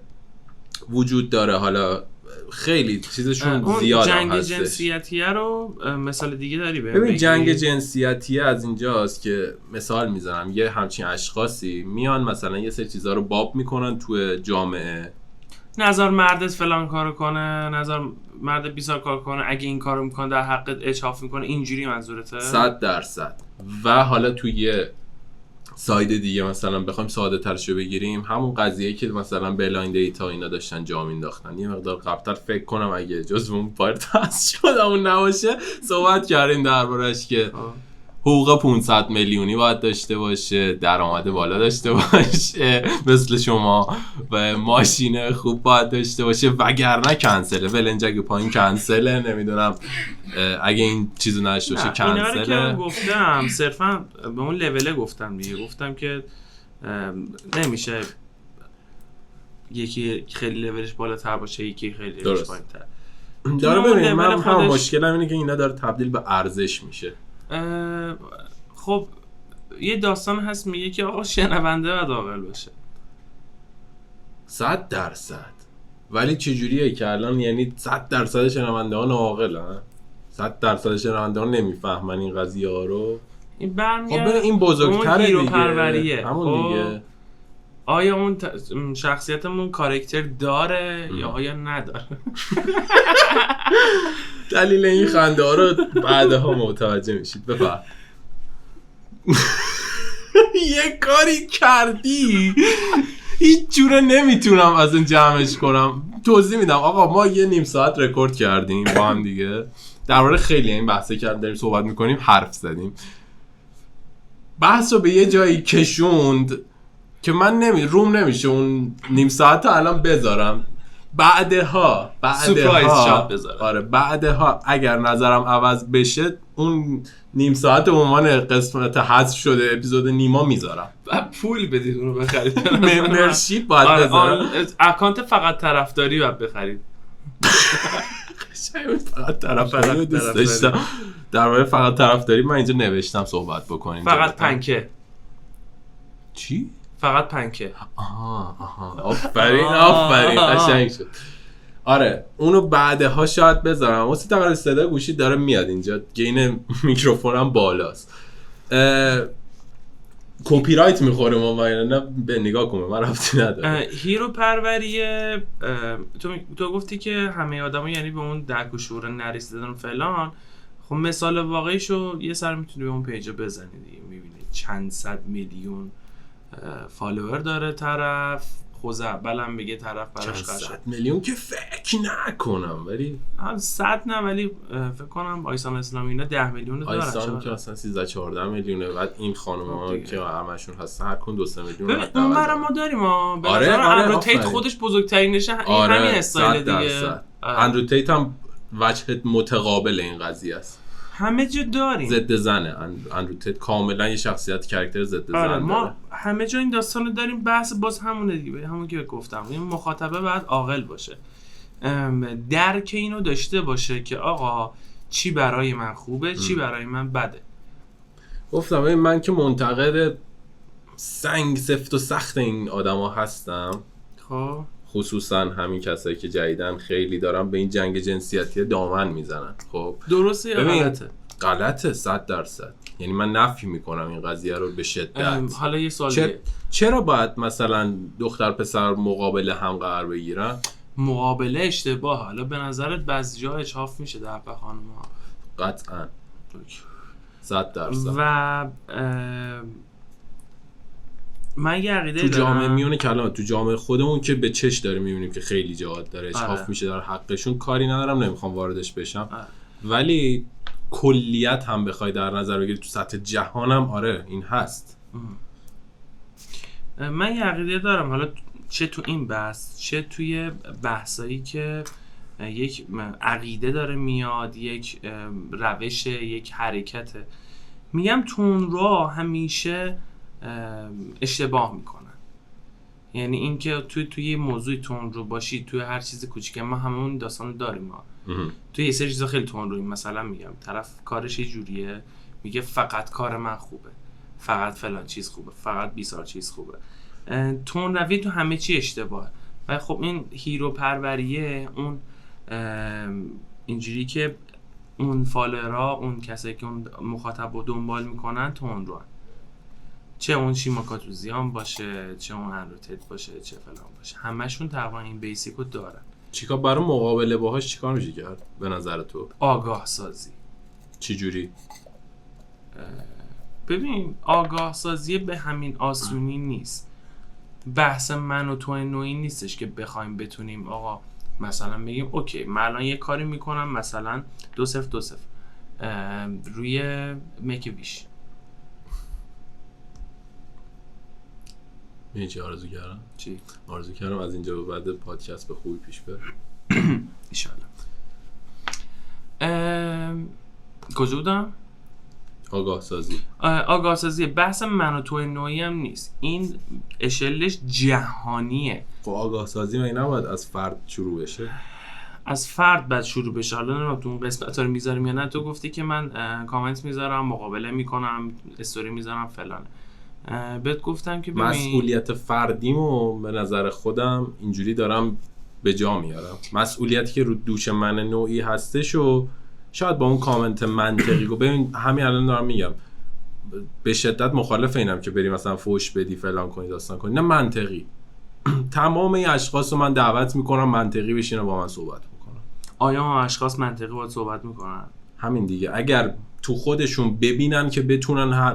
وجود داره. حالا خیلی چیزشون زیاد هم جنگ هستش. جنسیتیه رو مثال دیگه داری ببین جنگ جنسیتیه از اینجاست که مثال میزنم یه همچین اشخاصی میان مثلا یه سری چیزا رو باب میکنن توی جامعه. نظر مردت فلان کارو کنه، نظر مرد بیسار کار کنه، اگه این کارو میکنه در حقت اجحاف میکنه، اینجوری منظورته؟ 100%. و حالا توی یه ساید دیگه مثلا بخوایم ساده ترشو بگیریم، همون قضیه که مثلا بلایند دیتا اینا داشتن جا مینداختن. یه مقدار قبلتر فکر کنم اگه جزو اون پارت هست شدمون نباشه صحبت کردیم دربارش که حقوق 500 میلیونی باید داشته باشه، درآمد بالا داشته باشه مثل شما و ماشین خوب باید داشته باشه، وگرنه کنسله. ولنجک پایین کنسله، نمیدونم اگه این چیزو نشته باشه اینا رو که کنسله. گفتم صرفا به اون لوله گفتم دیگه، گفتم که نمیشه یکی خیلی لولش بالاتر باشه یکی خیلی لولش درست. پایین‌تر. داره اون ببینید، من لول هم خودش- مشکلم اینه که اینا داره تبدیل به ارزش میشه. خب یه داستان هست میگه که آقا شنونده باید عاقل باشه. 100%. ولی چجوریه که الان یعنی 100% شنونده ها ناعاقلن؟ 100% شنونده ها نمیفهمن این قضیه ها رو؟ این خب برمیگرده ببین این بزرگتره اون هیرو دیگه. پروریه. همون خب، دیگه. آیا اون شخصیتمون کاراکتر داره یا آیا نداره؟ دلیل این خنده ها رو بعدها متوجه میشید. بفهم. یه کاری کردی هیچ جوره نمیتونم از این جمعش کنم. توضیح میدم. آقا ما یه نیم ساعت رکورد کردیم با هم دیگه، درباره خیلی این بحثه کردیم، داریم صحبت میکنیم، حرف زدیم، بحث رو به یه جایی کشوند که من روم نمیشه اون نیم ساعت رو الان بذارم. بعدها سورپرایز شات بذارم. آره بعدها اگر نظرم عوض بشه اون نیم ساعت به عنوان قسمت حذف شده اپیزود نیما میذارم. پول بدید اونو بخرید. ممبرشیپ باید بذارم. اکانت فقط طرفداری باید بخرید. فقط طرفداری رو دوست داشتم. در واقع فقط طرفداری من اینجا نوشتم صحبت بکنیم. فقط پنکه. چی؟ فقط پنکه. آها آفرین قشنگ شد. آره اونو بعدها شاید بذارم. واسه تقریبا صدا گوشی داره میاد اینجا، گین میکروفونم بالاست. کپی رایت میخوره ما نه به نگاه کنم، من ربطی نداره. هیرو پروریه تو گفتی که همه آدما یعنی به اون درک و شعور نرسیدن و فلان. خب مثال واقعیشو یه سر میتونی به اون پیجو بزنی دیگه، میبینی چند صد میلیون فالوور داره طرف. خوز اولم بگه طرف براش چند قشنگ صد میلیون که فکر نکنم، ولی 100 نه، ولی فکر کنم آیسان اسلامی اینا 10 میلیون داره. آیسان که اصلا 13-14 میلیونه. بعد این خانم‌ها که همشون هستن هر کدوم 2-3 میلیون. ببین اون برای ما داریم به آره، نظر آره، اندرو تیت آفرین. خودش بزرگترینشه آره، همین استایل دیگه. اندرو تیت هم وجه متقابل این قضیه است. همه جا داریم. ضد زنه اندرو تیت، کاملا یه شخصیت کاراکتر ضد زن آره ما داره. همه جا این داستان رو داریم. بحث باز همونه دیگه، همون که گفتم این مخاطبه باید عاقل باشه، درک اینو داشته باشه که آقا چی برای من خوبه چی برای من بده. گفتم من که منتقد سنگ سفت و سخت این آدما هستم، خب خصوصا همین کسایی که جدیدن خیلی دارن به این جنگ جنسیتی دامن میزنن. خب درسته یا غلطه؟ غلطه 100%. یعنی من نفی میکنم این قضیه رو به شدت. حالا یه سوال دیگه، چرا باید مثلا دختر پسر مقابل هم قرار بگیرن؟ مقابله اشتباه. حالا به نظرت بعضی جا اچاف میشه در حق خانم‌ها؟ قطعا 100%. و من یه عقیده تو جامعه دارم. میونه کلمه تو جامعه خودمون که به چش داریم میبینیم که خیلی جهات داره اچاف آره. میشه در حقشون. کاری ندارم، نمیخوام واردش بشم. ولی کلیت هم بخوای در نظر بگیری تو سطح جهانم آره این هست. من یه عقیده دارم، حالا چه تو این بحث چه توی بحثایی که یک عقیده داره میاد، یک روش، یک حرکته، میگم تو اون راه همیشه اشتباه میکنن. یعنی اینکه توی یه موضوعی تون رو باشی، توی هر چیز کوچیکه ما همون داستانو داریم. ما توی یه سری چیزا خیلی تون روی، مثلا میگم طرف کارش یه جوریه، میگه فقط کار من خوبه، فقط فلان چیز خوبه، فقط بیسار چیز خوبه. تون روی تو همه چی اشتباهه. و خب این هیرو پروریه اون اینجوری که اون فالوورها، اون کسایی که اون مخاطب رو دنبال میکنن تون رو، چه اون شیماکاتوزیان باشه، چه اون اندروتیت باشه، چه فلان باشه، همشون تقریبا این بیسیک رو دارن. چیکار برای مقابله باهاش چیکار میشه کرد به نظر تو؟ آگاه سازی. چی جوری؟ ببین آگاه سازی به همین آسونی نیست. بحث من و تو نوعی نیستش که بخوایم بتونیم آقا مثلا بگیم اوکی من الان یه کاری میکنم مثلا 2-0 روی میک ویش می‌دونی چی آرزو کردم؟ چی؟ آرزو کردم از اینجا به بعد پادکست به خوبی پیش بره. ایشالله. کجا بودم؟ آگاه سازی. بحث من و تو نوعی هم نیست، این اشلش جهانیه. خب آگاه سازی مگه نباید از فرد شروع بشه؟ از فرد بعد شروع بشه. حالا نمیدونم تو اون قسمت رو میذاریم یا نه. تو گفتی که من کامنت میذارم، مقابله میکنم، استوری میذارم فلانه. بهت گفتم که ببین مسئولیت فردیمو به نظر خودم اینجوری دارم به جا میارم. مسئولیتی که رو دوش من نوعی هستش و شاید با اون کامنت منطقی گو ببین همین الان دارم میگم به شدت مخالف اینم که بری مثلا فوش بدی فلان کنی داستان کنی، نه منطقی. تمام این اشخاص رو من دعوت میکنم منطقی بشینه با من صحبت میکنم. آیا اشخاص منطقی باید صحبت میکنن؟ همین دیگه. اگر تو خودشون ببینن که بتونن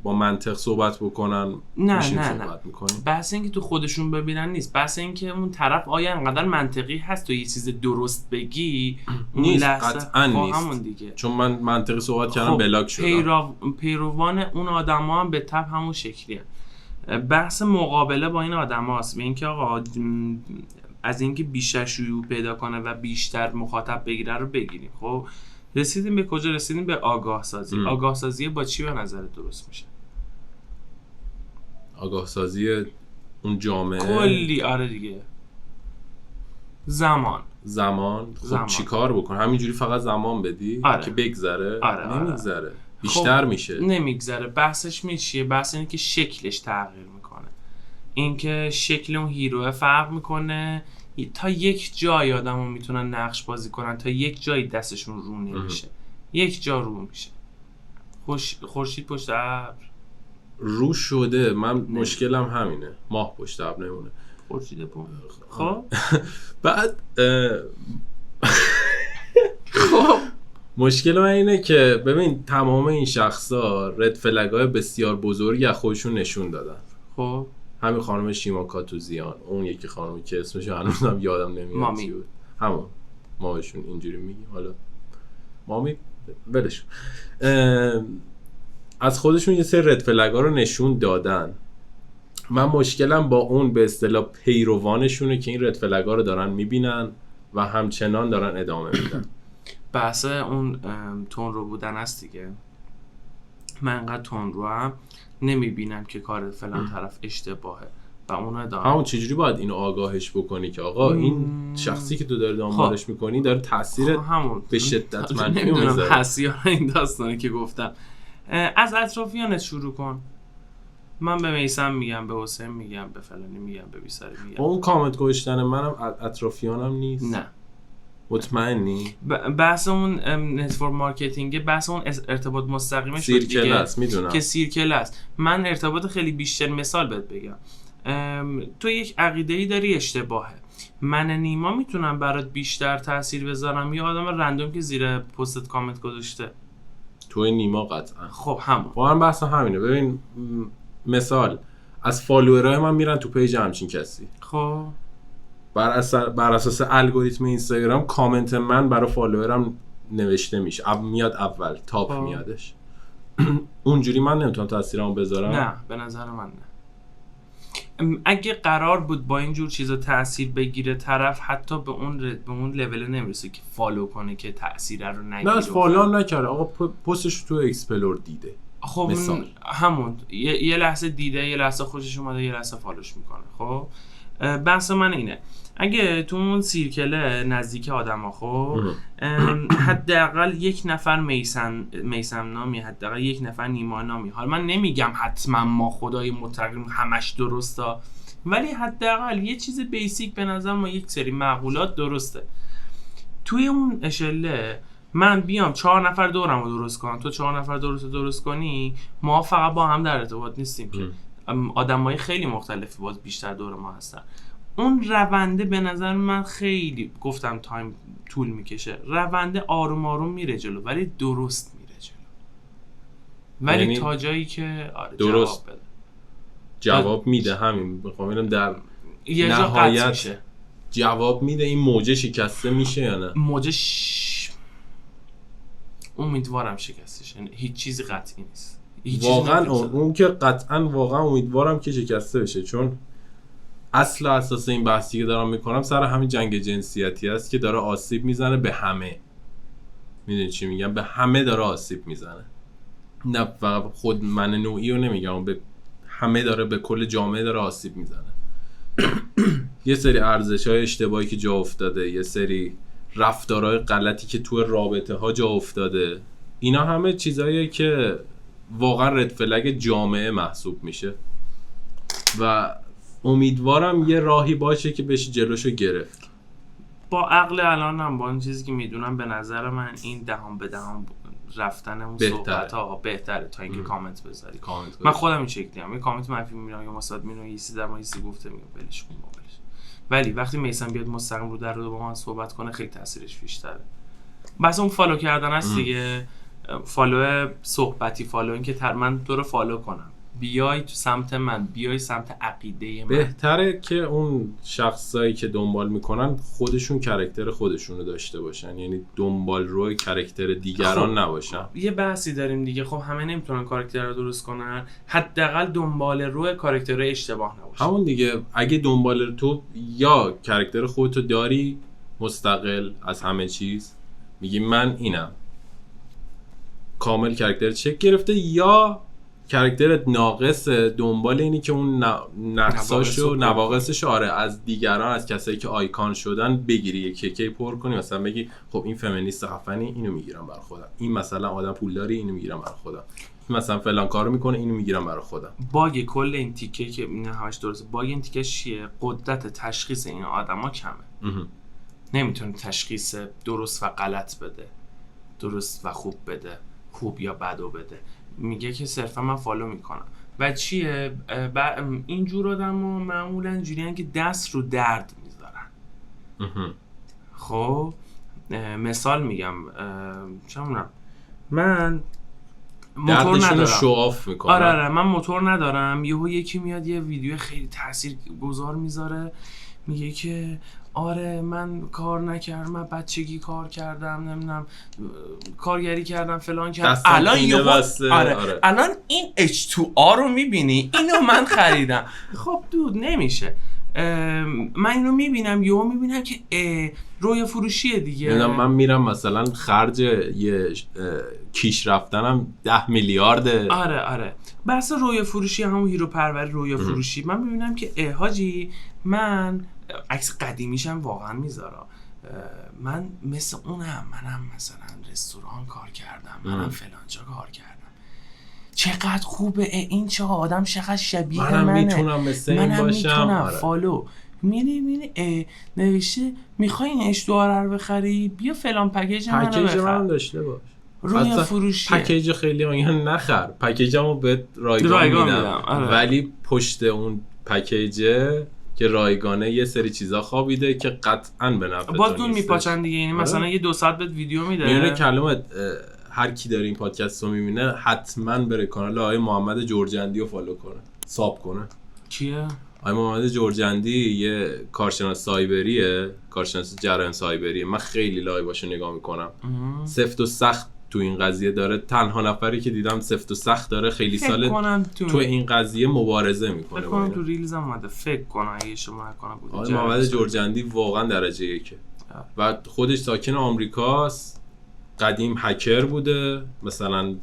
با منطق صحبت بکنن، نه صحبت میکنیم. بحث این که تو خودشون ببینن نیست، بحث این که اون طرف آیا انقدر منطقی هست تو یه چیز درست بگی اون نیست، لحظه قطعا نیست. همون دیگه. چون من منطقی صحبت کردم خب بلاک شدم. پیروان اون آدما هم به تبع همون شکلیه. بحث مقابله با این آدماست، به اینکه آقا از اینکه بیشتر شیوع پیدا کنه و بیشتر مخاطب بگیره رو بگیریم. خب رسیدیم به کجا؟ رسیدیم به آگاه سازی. آگاه سازی با چی به نظرت درست میشه؟ آگاه سازی اون جامعه کلی. آره دیگه. زمان خب چی کار بکن؟ همینجوری فقط زمان بدی که بگذره؟ نمیگذره. بیشتر خب میشه. نمیگذره. بحثش میچیه؟ بحث اینه که شکلش تغییر میکنه. اینکه شکل اون هیروه فرق میکنه. تا یک جای آدمو میتونن نقش بازی کنن، تا یک جای دستشون رو نمیشه. یک جا رو میشه. خورشید پشت ابر رو شده. من مشکلم همینه. ماه پشت ابر نمونه. خورشید پشت. خب بعد خب مشکل من اینه که ببین تمام این شخصا رد فلگ‌های بسیار بزرگی از خودشون نشون دادن. خب همین خانم شیما کاتوزیان، اون یکی خانمی که اسمش هنوزم یادم نمیاد چی بود، همون ما بهشون اینجوری میگیم، حالا مامی ولش، از خودشون یه سری رد فلگ‌ها رو نشون دادن. من مشکلم با اون به اصطلاح پیروانشونه که این رد فلگ‌ها رو دارن میبینن و همچنان دارن ادامه میدن. بحث اون تون رو بودن است دیگه. من انقدر تون رو هم نمیبینم که کار فلان طرف اشتباهه و اون ادامه. همون چجوری باید اینو آگاهش بکنی که آقا این شخصی که تو داری دنبالش میکنی داره تاثیر به شدت منفی میذاره. حسیار این داستانی که گفتم. از اطرافیانت شروع کن. من به میثم میگم، به حسین میگم، به فلانی میگم، به بیساری میگم. اون کامنت گوشتن منم اطرافیانم نیست. نه مطمئنی؟ بحث اون نتورک مارکتینگ، بحث اون ارتباط مستقیمش سیرکل است، میدونم که سیرکل است. من ارتباط خیلی بیشتر، مثال بهت بگم، تو یک عقیده‌ای داری اشتباهه، من نیما میتونم برات بیشتر تاثیر بذارم یا آدم رندوم که زیر پستت کامنت گذاشته؟ توی نیما قطعا. خب همون واقعا بحث همینه. ببین مثال از فالوورای من میرن تو پیج همچین کسی، خب بر اساس الگوریتم اینستاگرام کامنت من برای فالوورم نوشته میشه، میاد اول تاپ میادش. اونجوری من نمیتونم تاثیرمو بذارم. نه به نظر من نه. اگه قرار بود با این جور چیزا تاثیر بگیره طرف، حتی به اون لول نمیرسه که فالو کنه که تاثیر رو نگیره. نه فالو هم نکرده، آقا پستش تو اکسپلور دیده. خب مثال همون یه لحظه دیده، یه لحظه خوشش اومده، یه لحظه فالوش میکنه. خب بحث من اینه، اگه تو اون سیرکل نزدیک آدما خب حداقل یک نفر میثم نامی، حداقل یک نفر نیما نامی، حالا من نمیگم حتما ما خدای متقیم همش درسته، ولی حداقل یه چیز بیسیک به نظر ما یک سری معقولات درسته. توی اون اشله من بیام 4 نفر دورم رو درست کنم، تو 4 نفر درست کنی، ما فقط با هم در ارتباط نیستیم که آدمای خیلی مختلفی باز بیشتر دور ما هستن. اون رونده به نظر من خیلی، گفتم تایم طول میکشه، رونده آروم آروم میره جلو ولی درست میره جلو، ولی یعنی تا جایی که درست جواب میده. همین میخوام ببینم در نهایت جواب میده، این موجه شکسته میشه یا نه؟ موجه امیدوارم شکسته شه. هیچ چیزی قطعی نیست، واقعا اون که قطعا واقعا امیدوارم که شکسته بشه، چون اصل اساس این بحثی که دارم میکنم سر همین جنگ جنسیتی است که داره آسیب میزنه به همه. میدونی چی میگم؟ به همه داره آسیب میزنه، نه فقط خود من نوعی رو نمیگم، به همه داره، به کل جامعه داره آسیب میزنه. یه سری ارزش‌های اشتباهی که جا افتاده، یه سری رفتارهای غلطی که تو رابطه ها جا افتاده، اینا همه چیزاییه که واقعا رد فلگ جامعه محسوب میشه و امیدوارم یه راهی باشه که بشه جلوشو گرفت. با عقل الانم، با این چیزی که میدونم، به نظر من این دهان به دهان رفتن اون صحبت ها بهتره تا اینکه کامنت بذاری. من خودم این شکلیم، یه کامنت منفی میبینم یا مثبت میبینم، یه چیزی در مورد چیزی گفته میگم ولش کن باولش. ولی وقتی میسم بیاد مستقیم رو در رو با من صحبت کنه خیلی تاثیرش بیشتره. بس اون فالو کردن هست دیگه، فالو صحبتی، فالو این که من تو رو فالو کنم، بیای تو سمت من، بیای سمت عقیده من. بهتره که اون شخصایی که دنبال میکنن خودشون کاراکتر خودشونو داشته باشن، یعنی دنبال روی کاراکتر دیگران نباشن. یه بحثی داریم دیگه، خب همه نمیتونن کاراکتر رو درست کنن، حداقل دنبال روی کاراکتر اشتباه نباشن. همون دیگه، اگه دنبال تو یا کاراکتر خودتو داری مستقل از همه چیز، میگی من اینم، کامل کاراکتر چک گرفته، یا کاراکترت ناقص، دنبال اینی که اون نقصاشو نواقصش از دیگران، از کسایی که آیکان شدن بگیری، یکی پر کنی. مثلا بگی خب این فمینیست خفنی، اینو میگیرم برای خودم، این مثلا آدم پولداری، اینو میگیرم برای خودم، این مثلا فلان کارو میکنه، اینو میگیرم برای خودم. باگ کل این تیکه که این همش درسته، باگ این تیکه چیه؟ قدرت تشخیص این آدما کمه. نمیتونه تشخیص درست و غلط بده، درست و خوب بده، خوب یا بدو بده. میگه که صرفا من فالو میکنم و چیه؟ اینجور آدم ها معمولا اینجوریان که دست رو درد میذارن. خب مثال میگم، چمونم من موتور ندارم، شواف میکنم. آره من موتور ندارم، یهو یکی میاد یه ویدیو خیلی تاثیرگذار میذاره، میگه که آره من کار نکردم، من بچگی کار کردم، نمیدونم کارگری کردم، فلان کردم، الان آره الان این H2R رو میبینی، اینو من خریدم. خب دود نمیشه. من اینو میبینم، یهو میبینم که رویا فروشیه دیگه. من میرم مثلا خرج یه کیش رفتنم 10 میلیارده. آره بحث رویا فروشی، همون هیرو پروری رویا فروشی. من میبینم که حاجی، من عکس قدیمیشم واقعا میذارم، من مثل اونم، منم مثلا رستوران کار کردم، منم فلانجا کار کردم، چقدر خوبه این، چه آدم چقدر شبیه منه، میتونم مثل این باشم. فالو میری نوشته میخوای این H2R رو بخری، بیا فلان پکیج منو داشته باش. روی فروشی پکیج خیلی میگن نخر، پکیجمو بهت رایگان میدم. ولی پشت اون پکیجه که رایگانه یه سری چیزا خوابیده که قطعاً به نفع تو نیست. باز دون میپاچن دیگه، یعنی مثلا یه 2 ساعت بهت ویدیو میده. میونه کلمت هر کی داره این پادکست رو میبینه حتما بره کانال آقای محمد جرجندی رو فالو کنه، ساب کنه. کیه؟ آقای محمد جرجندی یه کارشناس سایبریه، کارشناس جرایم سایبریه. من خیلی لایواشو نگاه میکنم. سفت و سخت تو این قضیه داره، تنها نفری که دیدم سفت و سخت داره، خیلی ساله تو این قضیه مبارزه میکنه. فکر کنم تو ریلز هم اومده، فکر کنم اگه شما نکنم بود. آقای محمد جرجندی واقعا درجه یکه و خودش ساکن آمریکاست. قدیم هکر بوده مثلا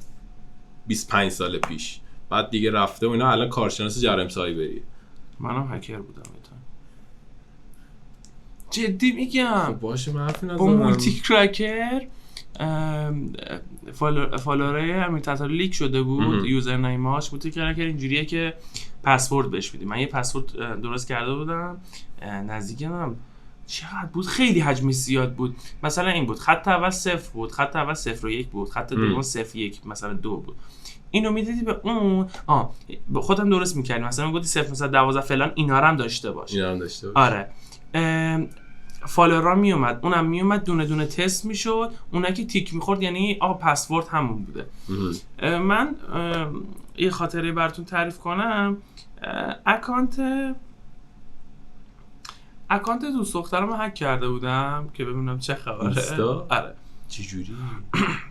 25 سال پیش، بعد دیگه رفته و اینا، الان کارشناس جرایم سایبریه. منم هکر بودم جدی میگم. خب باشه، من حرفی نزدم. با مولتی کرکر فالوورای امیر تتاری لیک شده بود، یوزرنیماش مولتی کرکر اینجوریه که پسورد بهش میدی. من یه پسورد درست کرده بودم، نزدیکم چقدر بود، خیلی حجمش زیاد بود. مثلا این بود، خط اول 0 بود، خط اول 0 و 1 بود، خط دوم 0 1 مثلا 2 بود. اینو میدیدی به اون خودم درست میکردی، مثلا میگفتی 0 مثلا 12 فلان، اینا رو هم داشته باش. آره فالوورا میومد، اونم میومد، دونه دونه تست میشد، اونایی که تیک میخورد یعنی پسورد همون بوده. من یه خاطره براتون تعریف کنم. اکانت دوست دخترمو هک کرده بودم که ببینم چه خبره. آره چجوری؟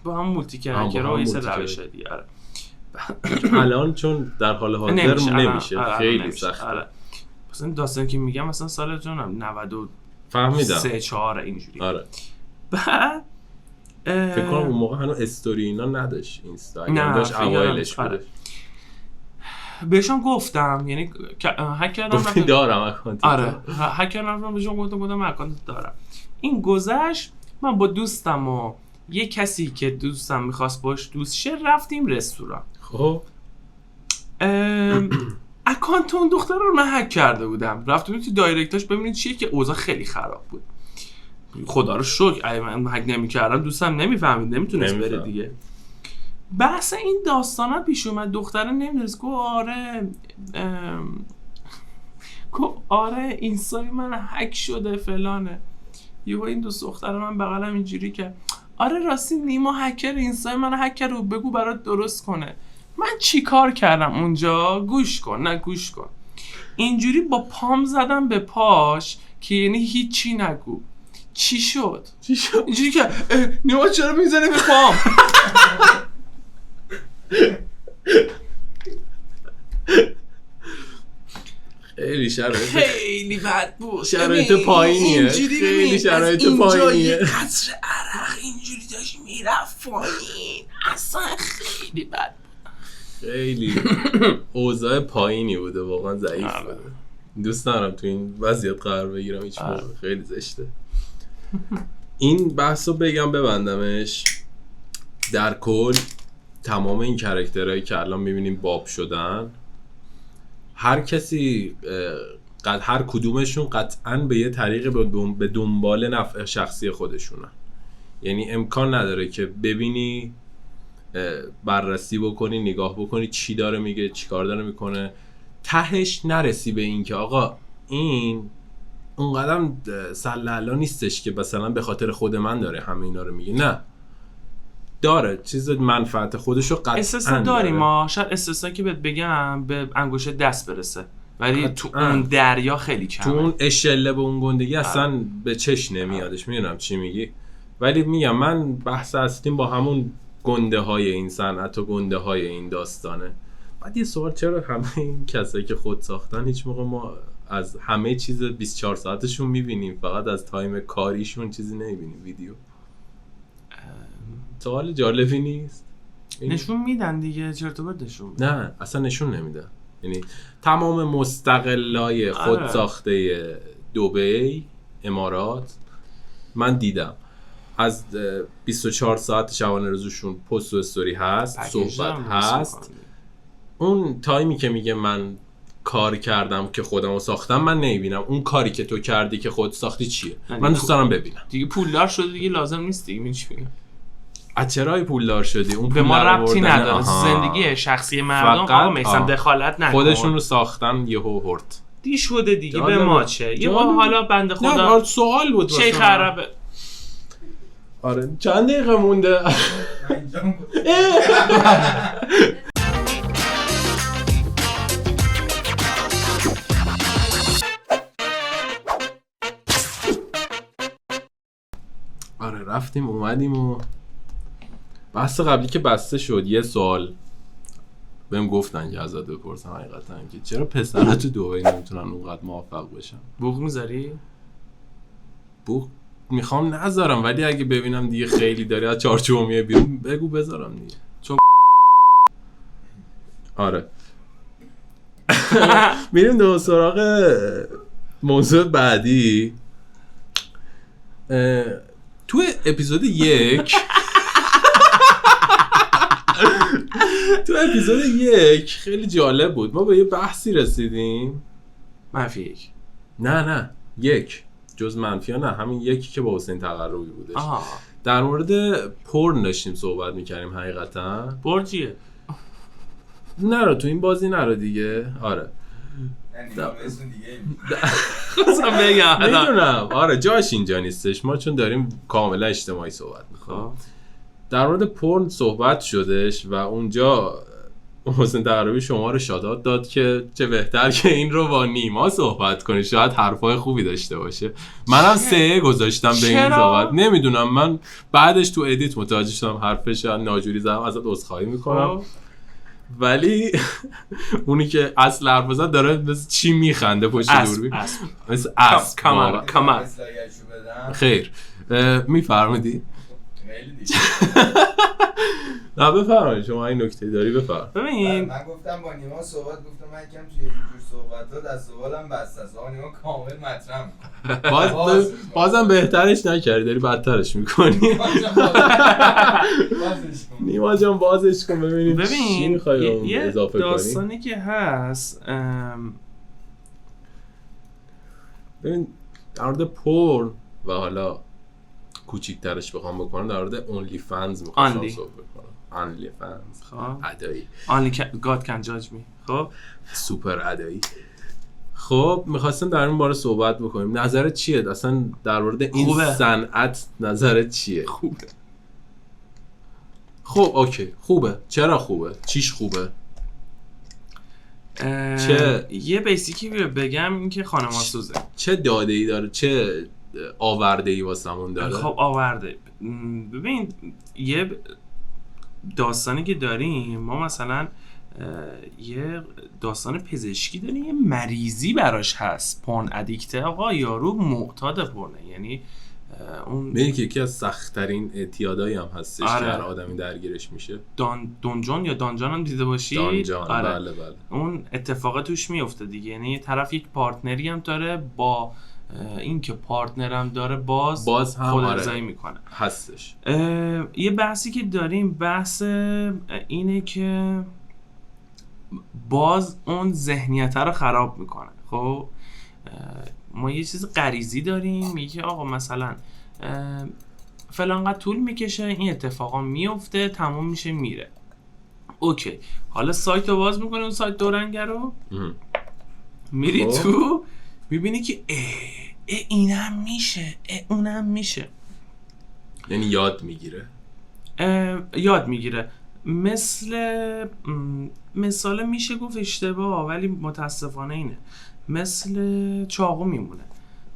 با هم مولتی کرکر و یه سر روش دیگه. آره الان چون در حال حاضر نمیشه خیلی سخته. مثلا این داستانی که میگم مثلا سال جونم 93 فهمیدم 4 اینجوری. آره بعد فکر کنم اون موقع هنوز استوری اینا نداشت اینستا، نه داشت اوایلش بود. بهشون گفتم، یعنی هک کردم گفتی دارم اکانت. آره هک کردم بهشون گفتم اکانت دارم. این گذشت، من با دوستم و یه کسی که دوستم میخواست باش دوست شه رفتیم رستوران. خب اکانت اون دختر رو من هک کرده بودم، رفتم تو دایرکتاش ببینید چیه که اوضاع خیلی خراب بود. خدا رو شکر اگه من هک نمی‌کردم دوستم نمیفهمید، نمیتونست بره دیگه. بحث این داستانا پیش اومد، دختره نمیدونست. گفت آره اینستای من هک شده فلانه. یهو این دوست دختر من بغلم اینجوری که آره راستی نیما هکر اینستای من هک کرد و بگو برات درست کنه. من چی کار کردم اونجا؟ گوش کن اینجوری با پام زدم به پاش که یعنی هیچی نگو. چی شد؟ اینجوری که نیما چرا میزنی به پام؟ خیلی بد بود. شرایط پایینیه، خیلی شرایط پایینیه. قطره عرق اینجوری داشت میرفت پایین، اصلا خیلی بد بود. خیلی اوضاع پایینی بوده، واقعا ضعیف بوده. دوست ندارم تو این وضعیت قرار بگیرم هیچ موقع، خیلی زشته. این بحثو بگم ببندمش. در کل تمام این کاراکترهایی که الان میبینیم باب شدن، هر کسی هر کدومشون قطعاً به یه طریق به دنبال نفع شخصی خودشونن. یعنی امکان نداره که ببینی، بررسی بکنی، نگاه بکنی چی داره میگه، چی کار داره میکنه، تهش نرسی به این که آقا این اونقدر سلالا نیستش که مثلا به خاطر خود من داره همه اینا رو میگه. نه، داره چیز منفعت خودشو قطعاً استثنا داریم. ما شاید استثنا که بهت بگم به انگشت دست برسه، ولی تو اون دریا خیلی کمه. تو اون اشله به اون گندگی اصلا به چش نمیادش. میدونم چی میگی، ولی میگم من بحث هستیم با همون گنده های این صنعت و گنده های این داستانه. بعد یه سوال، چرا همه این کسایی که خود ساختن هیچ موقع ما از همه چیز 24 ساعتشون میبینیم، فقط از تایم کاریشون چیزی نمیبینیم ویدیو؟ سوال جالبی نیست؟ نشون میدن دیگه، چرت و پرت نشون میدن. نه اصلا نشون نمیدن. یعنی تمام مستقلای خود ساخته دبی، امارات، من دیدم از 24 ساعت شبانه روزشون پست و استوری هست، صحبت هست. اون تایمی که میگه من کار کردم که خودمو ساختم من نمیبینم. اون کاری که تو کردی که خود ساختی چیه؟ من دوست دارم ببینم. دیگه پولدار شده دیگه، لازم نیست دیگه. من چی میگم؟ چرای پولدار شدی؟ اون به ما ربطی نداره. زندگی شخصی مردم آقا میسن دخالت نکن. خودشون رو ساختن یهو هرت دی شده دیگه. به ما چه؟ یه حالا بنده خدا نه سوال بود چه خرابه. آره چند دقیقه مونده. آره رفتیم اومدیم و بحث قبلی که بسته شد، یه سوال بهم گفتن که ازت بپرسم حقیقتا که چرا پسرها تو دبی نمیتونن اونقدر موفق بشن؟ بوق میذاری؟ بوق میخوام نذارم، ولی اگه ببینم دیگه خیلی داری از چارچوب میای بیرون بگو بذارم دیگه. چون آره میریم دو سراغ موضوع بعدی. تو اپیزود 1 خیلی جالب بود. ما به یه بحثی رسیدیم. منفی 1 نه 1 جز منفی ها نه، همین یکی که با حسین تقربی بودش. در مورد پورن داشتیم صحبت میکردیم. حقیقتا پورن چیه؟ نرو تو این بازی نرو دیگه. آره خواستم بگم میدونم. آره جاش اینجا نیستش، ما چون داریم کاملا اجتماعی صحبت میکنیم. در مورد پورن صحبت شدش و اونجا حسین تقربی شما رو شادات داد که چه بهتر که این رو با نیما صحبت کنی، شاید حرفای خوبی داشته باشه. منم 3 گذاشتم به این صحبت. نمیدونم، من بعدش تو ادیت متوجه شدم حرفش ناجوری زدم، ازت عذرخواهی میکنم. ولی اونی که اصل حرف زد داره مثل چی میخنده پشت دوربین، مثل اسب. کمر اصلاحیشو بدم خیر میفرمودی؟ خیلی دیگه. نه بفرمایید شما این نکته داری بفرم. ببین من گفتم با نیما صحبت، گفتم من یکم توی اینجور صحبت ها دست و بالم بسته است. آقا نیما کامل مطرح می‌کنه. بازم بهترش نکردی، داری بدترش میکنی. نیما جان بازش کن ببینید چی میخوای یه اضافه کنی. داستانی که هست ببین در مورد پورن و حالا کوچیک‌ترش بخوام بکنم در مورد اونلی فنز میخوام صحبت کنم. اونلی فنز خب ادایی only God can judge me. خب سوپر ادایی. خب میخواستم در این باره صحبت بکنیم. نظرت چیه اصلا در مورد این صنعت؟ نظرت چیه؟ خوبه. خب اوکی خوبه. چرا خوبه؟ چیش خوبه؟ چه یه بیسیکی بگم این که خانمانسوزه. چه داده‌ای داره؟ چه آورده‌ای واسمون داره؟ خب آورده. ببین یه داستانی که داریم ما، مثلا یه داستان پزشکی داریم، یه مریضی براش هست، پورن ادیکته. آقا یارو معتاد پورنه، یعنی اون میگه که یکی از سخت‌ترین اعتیادایی هم هستش که آره. هر آدمی درگیرش میشه. دونجون یا دانجان هم دیده باشی؟ دانجان آره. بله. اون اتفاق توش میفته دیگه، یعنی یه طرف یک پارتنری هم داره، با این که پارتنرم داره باز هم خودارضایی میکنه هستش. یه بحثی که داریم بحث اینه که باز اون ذهنیت رو خراب میکنه. خب ما یه چیز غریزی داریم، میگه آقا مثلا فلان قد طول میکشه، این اتفاقا میفته، تموم میشه میره. اوکی حالا سایت رو باز میکنه، اون سایت دورنگه رو میری تو میبینی که اینم میشه، اونم میشه، یعنی یاد میگیره. مثال میشه گفت اشتباه ولی متاسفانه اینه، مثل چاقو میمونه.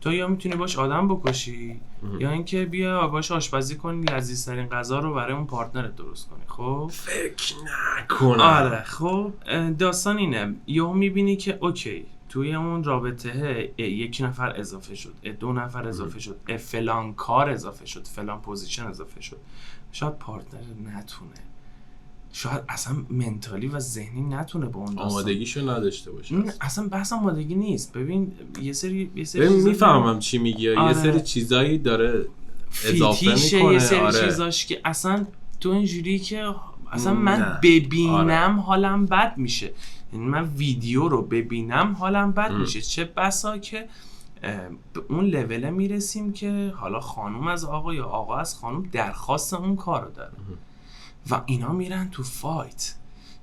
تو یا میتونی باش آدم بکشی یا اینکه بیا باش آشپزی کنی، لذیذترین غذا رو برای اون پارتنرت درست کنی. خب فکر نکنم. آره خب داستان اینه، یهو میبینی که اوکی توی اون رابطه یک نفر اضافه شد، 2 نفر اضافه شد، فلان کار اضافه شد، فلان پوزیشن اضافه شد. شاید پارتنر نتونه، شاید اصلا منتالی و ذهنی نتونه با اون آمادگیشو نداشته باشه. اصلا بحث آمادگی نیست. ببین یه سری میفهمم چی میگی. آره. یه سری چیزایی داره اضافه میکنه. یه سری آره. چیزاش که اصلا تو اینجوری که اصلا من ببینم حالم بد میشه، یعنی من ویدیو رو ببینم حالم بد میشه. چه بسا که به اون لوله میرسیم که حالا خانوم از آقا یا آقا از خانوم درخواست اون کار رو داره و اینا میرن تو فایت.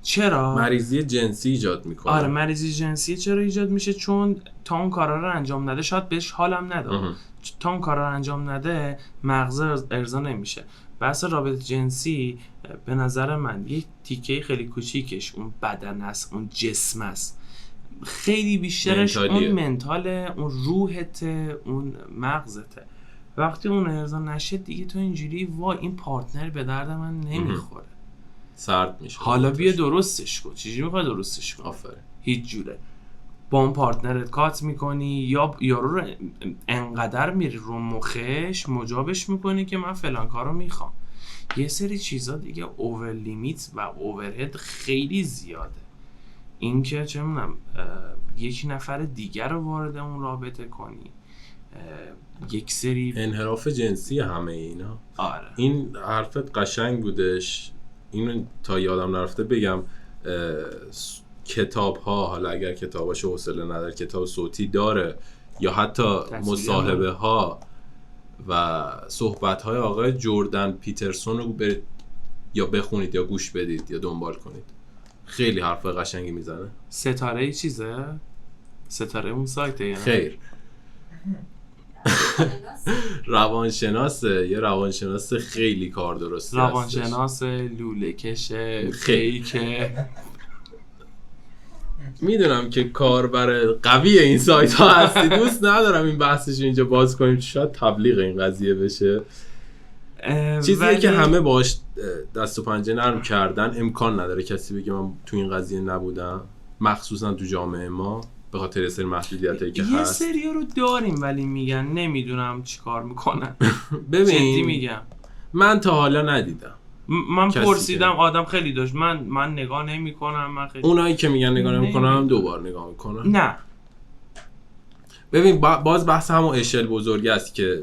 چرا؟ مریضی جنسی ایجاد میکنه. آره مریضی جنسی چرا ایجاد میشه؟ چون تا اون کارا رو انجام نده شاید بهش حالم نده. تا اون کارا رو انجام نده مغز ارضا نمیشه. بحث رابطه جنسی به نظر من یک تیکه خیلی کوچیکش اون بدن است، اون جسم است، خیلی بیشترش اون منتاله، اون روحته، اون مغزته. وقتی اون ارضا نشه دیگه تو اینجوری وای این پارتنر به درد من نمیخوره، سرد میشه. حالا بیا درستش کن. چجوری میخوای درستش کن؟ آفرین. هیچ جوره. با اون پارتنرت کات میکنی یا یارو رو انقدر میری رو مخش مجابش میکنی که من فلان کارو میخوام. یه سری چیزا دیگه اوور لیمیت و اوورهد خیلی زیاده. این که چه میدونم یک نفر دیگر رو وارد اون رابطه کنی، یک سری انحراف جنسی همه اینا. آره. این حرفت قشنگ بودش. اینو تا یادم نرفته بگم. کتاب ها، حالا اگر کتاباش حوصله نداره، کتاب صوتی داره یا حتی مصاحبه ها و صحبت های آقای جردن پیترسون رو برید یا بخونید یا گوش بدید یا دنبال کنید. خیلی حرف قشنگی میزنه. ستاره چیزه؟ ستاره اون سایته یعنی؟ خیر. روانشناسه. یه روانشناس خیلی کار درستی هستش. روانشناس لوله کشه فیکه. میدونم که کاربر قوی این سایت ها هستی. دوست ندارم این بحثش اینجا باز کنیم، شاید تبلیغ این قضیه بشه. چیزیه که همه باش دست و پنجه نرم کردن، امکان نداره کسی بگه من تو این قضیه نبودم، مخصوصا تو جامعه ما به خاطر سری محدودیتایی که یه هست. سری رو داریم ولی میگن نمیدونم چیکار میکنن. جدی ببین میگم من تا حالا ندیدم. من کسی پرسیدم که- آدم خیلی داشت، من نگاه نمیکنم، من خیلی اونایی که میگن نگاه نمی‌کنم نمی‌دونم. دوبار نگاه میکنم. نه ببین باز بحث همون اشل بزرگی است که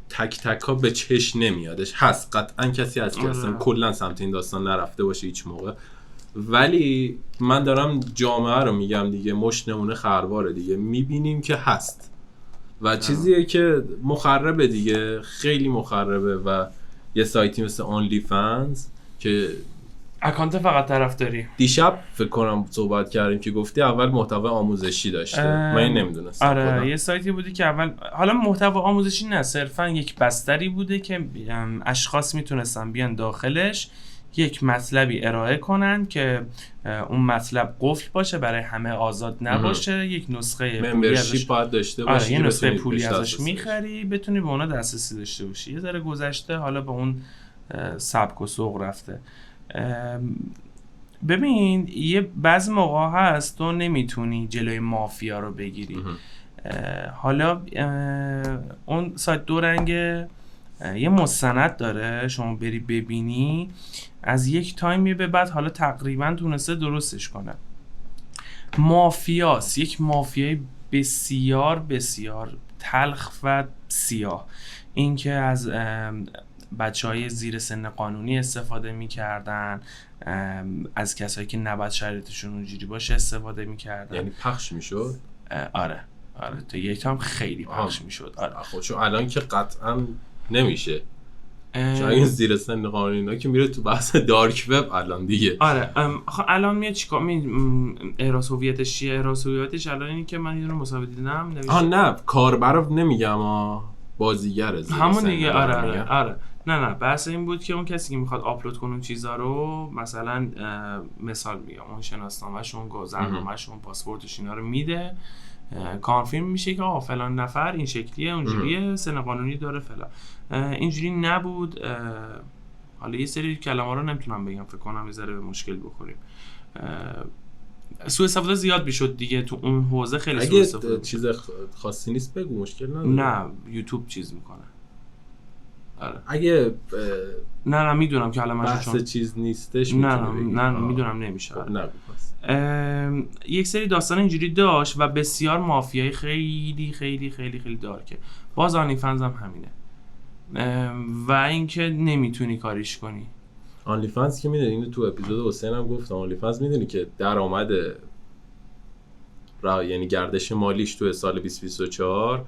تک ها به چش نمیادش. هست قطعا کسی هست که اصلا کلا سمت این داستان نرفته باشه هیچ موقع، ولی من دارم جامعه رو میگم دیگه، مش نمونه خرواره دیگه، میبینیم که هست و چیزیه که مخربه دیگه، خیلی مخربه. و یه سایتی مثل اونلی فنز که اکانت فقط طرفداری. دیشب فکر کنم صحبت کردیم که گفتی اول محتوا آموزشی داشته، من این نمیدونستم. آره یه سایتی بودی که اول، حالا محتوا آموزشی نه، صرفا یک بستری بوده که اشخاص میتونستن بیان داخلش یک مطلبی ارائه کنن که اون مطلب قفل باشه، برای همه آزاد نباشه. یک نسخه پولی ازش ممبرشیپ باید داشته باشی. آره یه که نسخه بتونی پولی بهش ازش دسترسی میخری، بتونی به اونا دسترسی داشته باشی. یه ذره گذشته، حالا به اون سبک و سوق رفته. ببین یه بعضی موقع هست تو نمیتونی جلوی مافیا رو بگیری. حالا اون سایت دو رنگه، یه مستند داره شما بری ببینی، از یک تایمی به بعد حالا تقریبا تونسته درستش کنه. مافیاست، یک مافیای بسیار بسیار تلخ و سیاه. این که از بچهای زیر سن قانونی استفاده میکردن، از کسایی که نباید شرایطشون اونجوری باشه استفاده میکردن. یعنی پخش میشد. آره تا یک تام خیلی پخش میشد. آره خب چون الان که قطعا نمیشه، چون این زیر سن قانونی اینا که میره تو بحث دارک وب الان دیگه. آره الان میاد چیکار احراز هویتش چیه؟ احراز هویتش الان اینی که من یه دونه مسابقه دیدم نوشته. نه کاربر نمیگم، بازیگره زیر همون سن دیگه. دارم آره نه بحث این بود که اون کسی که میخواد آپلود کنه اون چیزا رو، مثلا مثال میگم اون شناسنامه‌شون، گذرنامه‌شون، پاسپورتش اینا رو میده، کانفرم میشه که فلان نفر این شکلیه، اونجوریه، سن قانونی داره فلان. اینجوری نبود. حالا یه سری کلمه رو نمیتونم بگم، فکر کنم یه ذره به مشکل بخوریم. سوء استفاده زیاد میشد دیگه تو اون حوزه، خیلی سوء استفاده. اگه چیز خاصی نیست بگو، مشکل نداره. نه یوتیوب چیز میکنه. آره اگه نه میدونم که الان بحث چیز نیستش نه میدونم نمیشه. نگو پس. یک سری داستان اینجوری داشت و بسیار مافیای خیلی خیلی خیلی خیلی دارکه. باز آنلی فنز هم همینه و اینکه نمیتونی کاریش کنی. آنلی فنز که میدونی، اینو تو اپیزود حسین هم گفتم، آنلی فنز میدونی که درآمد یعنی گردش مالیش تو سال 2024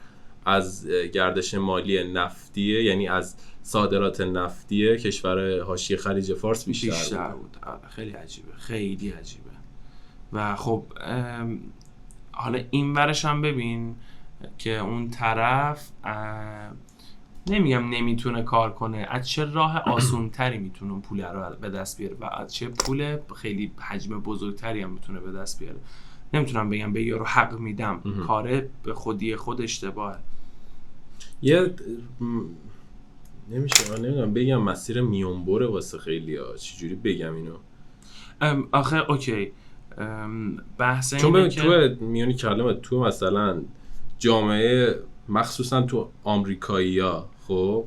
از گردش مالی نفتیه، یعنی از صادرات نفتی کشور حاشیه خلیج فارس بیشتر بود. خیلی عجیبه، خیلی عجیبه. و خب حالا این ورش هم ببین که اون طرف نمیگم نمیتونه کار کنه، از چه راه آسون تری میتونه اون پول رو به دست بیاره و از چه پول خیلی حجم بزرگتری هم میتونه به دست بیاره. نمیتونم بگم به یارو حق میدم، کاره به خودی خود اشتباهه. یه نمیشه، من نمیدونم بگم مسیر میونبره واسه خیلی‌ها، چجوری بگم اینو. آخه اوکی، بحث چون اینه ببین که تو میونی کلمه تو مثلا جامعه مخصوصا تو آمریکایی‌ها، خب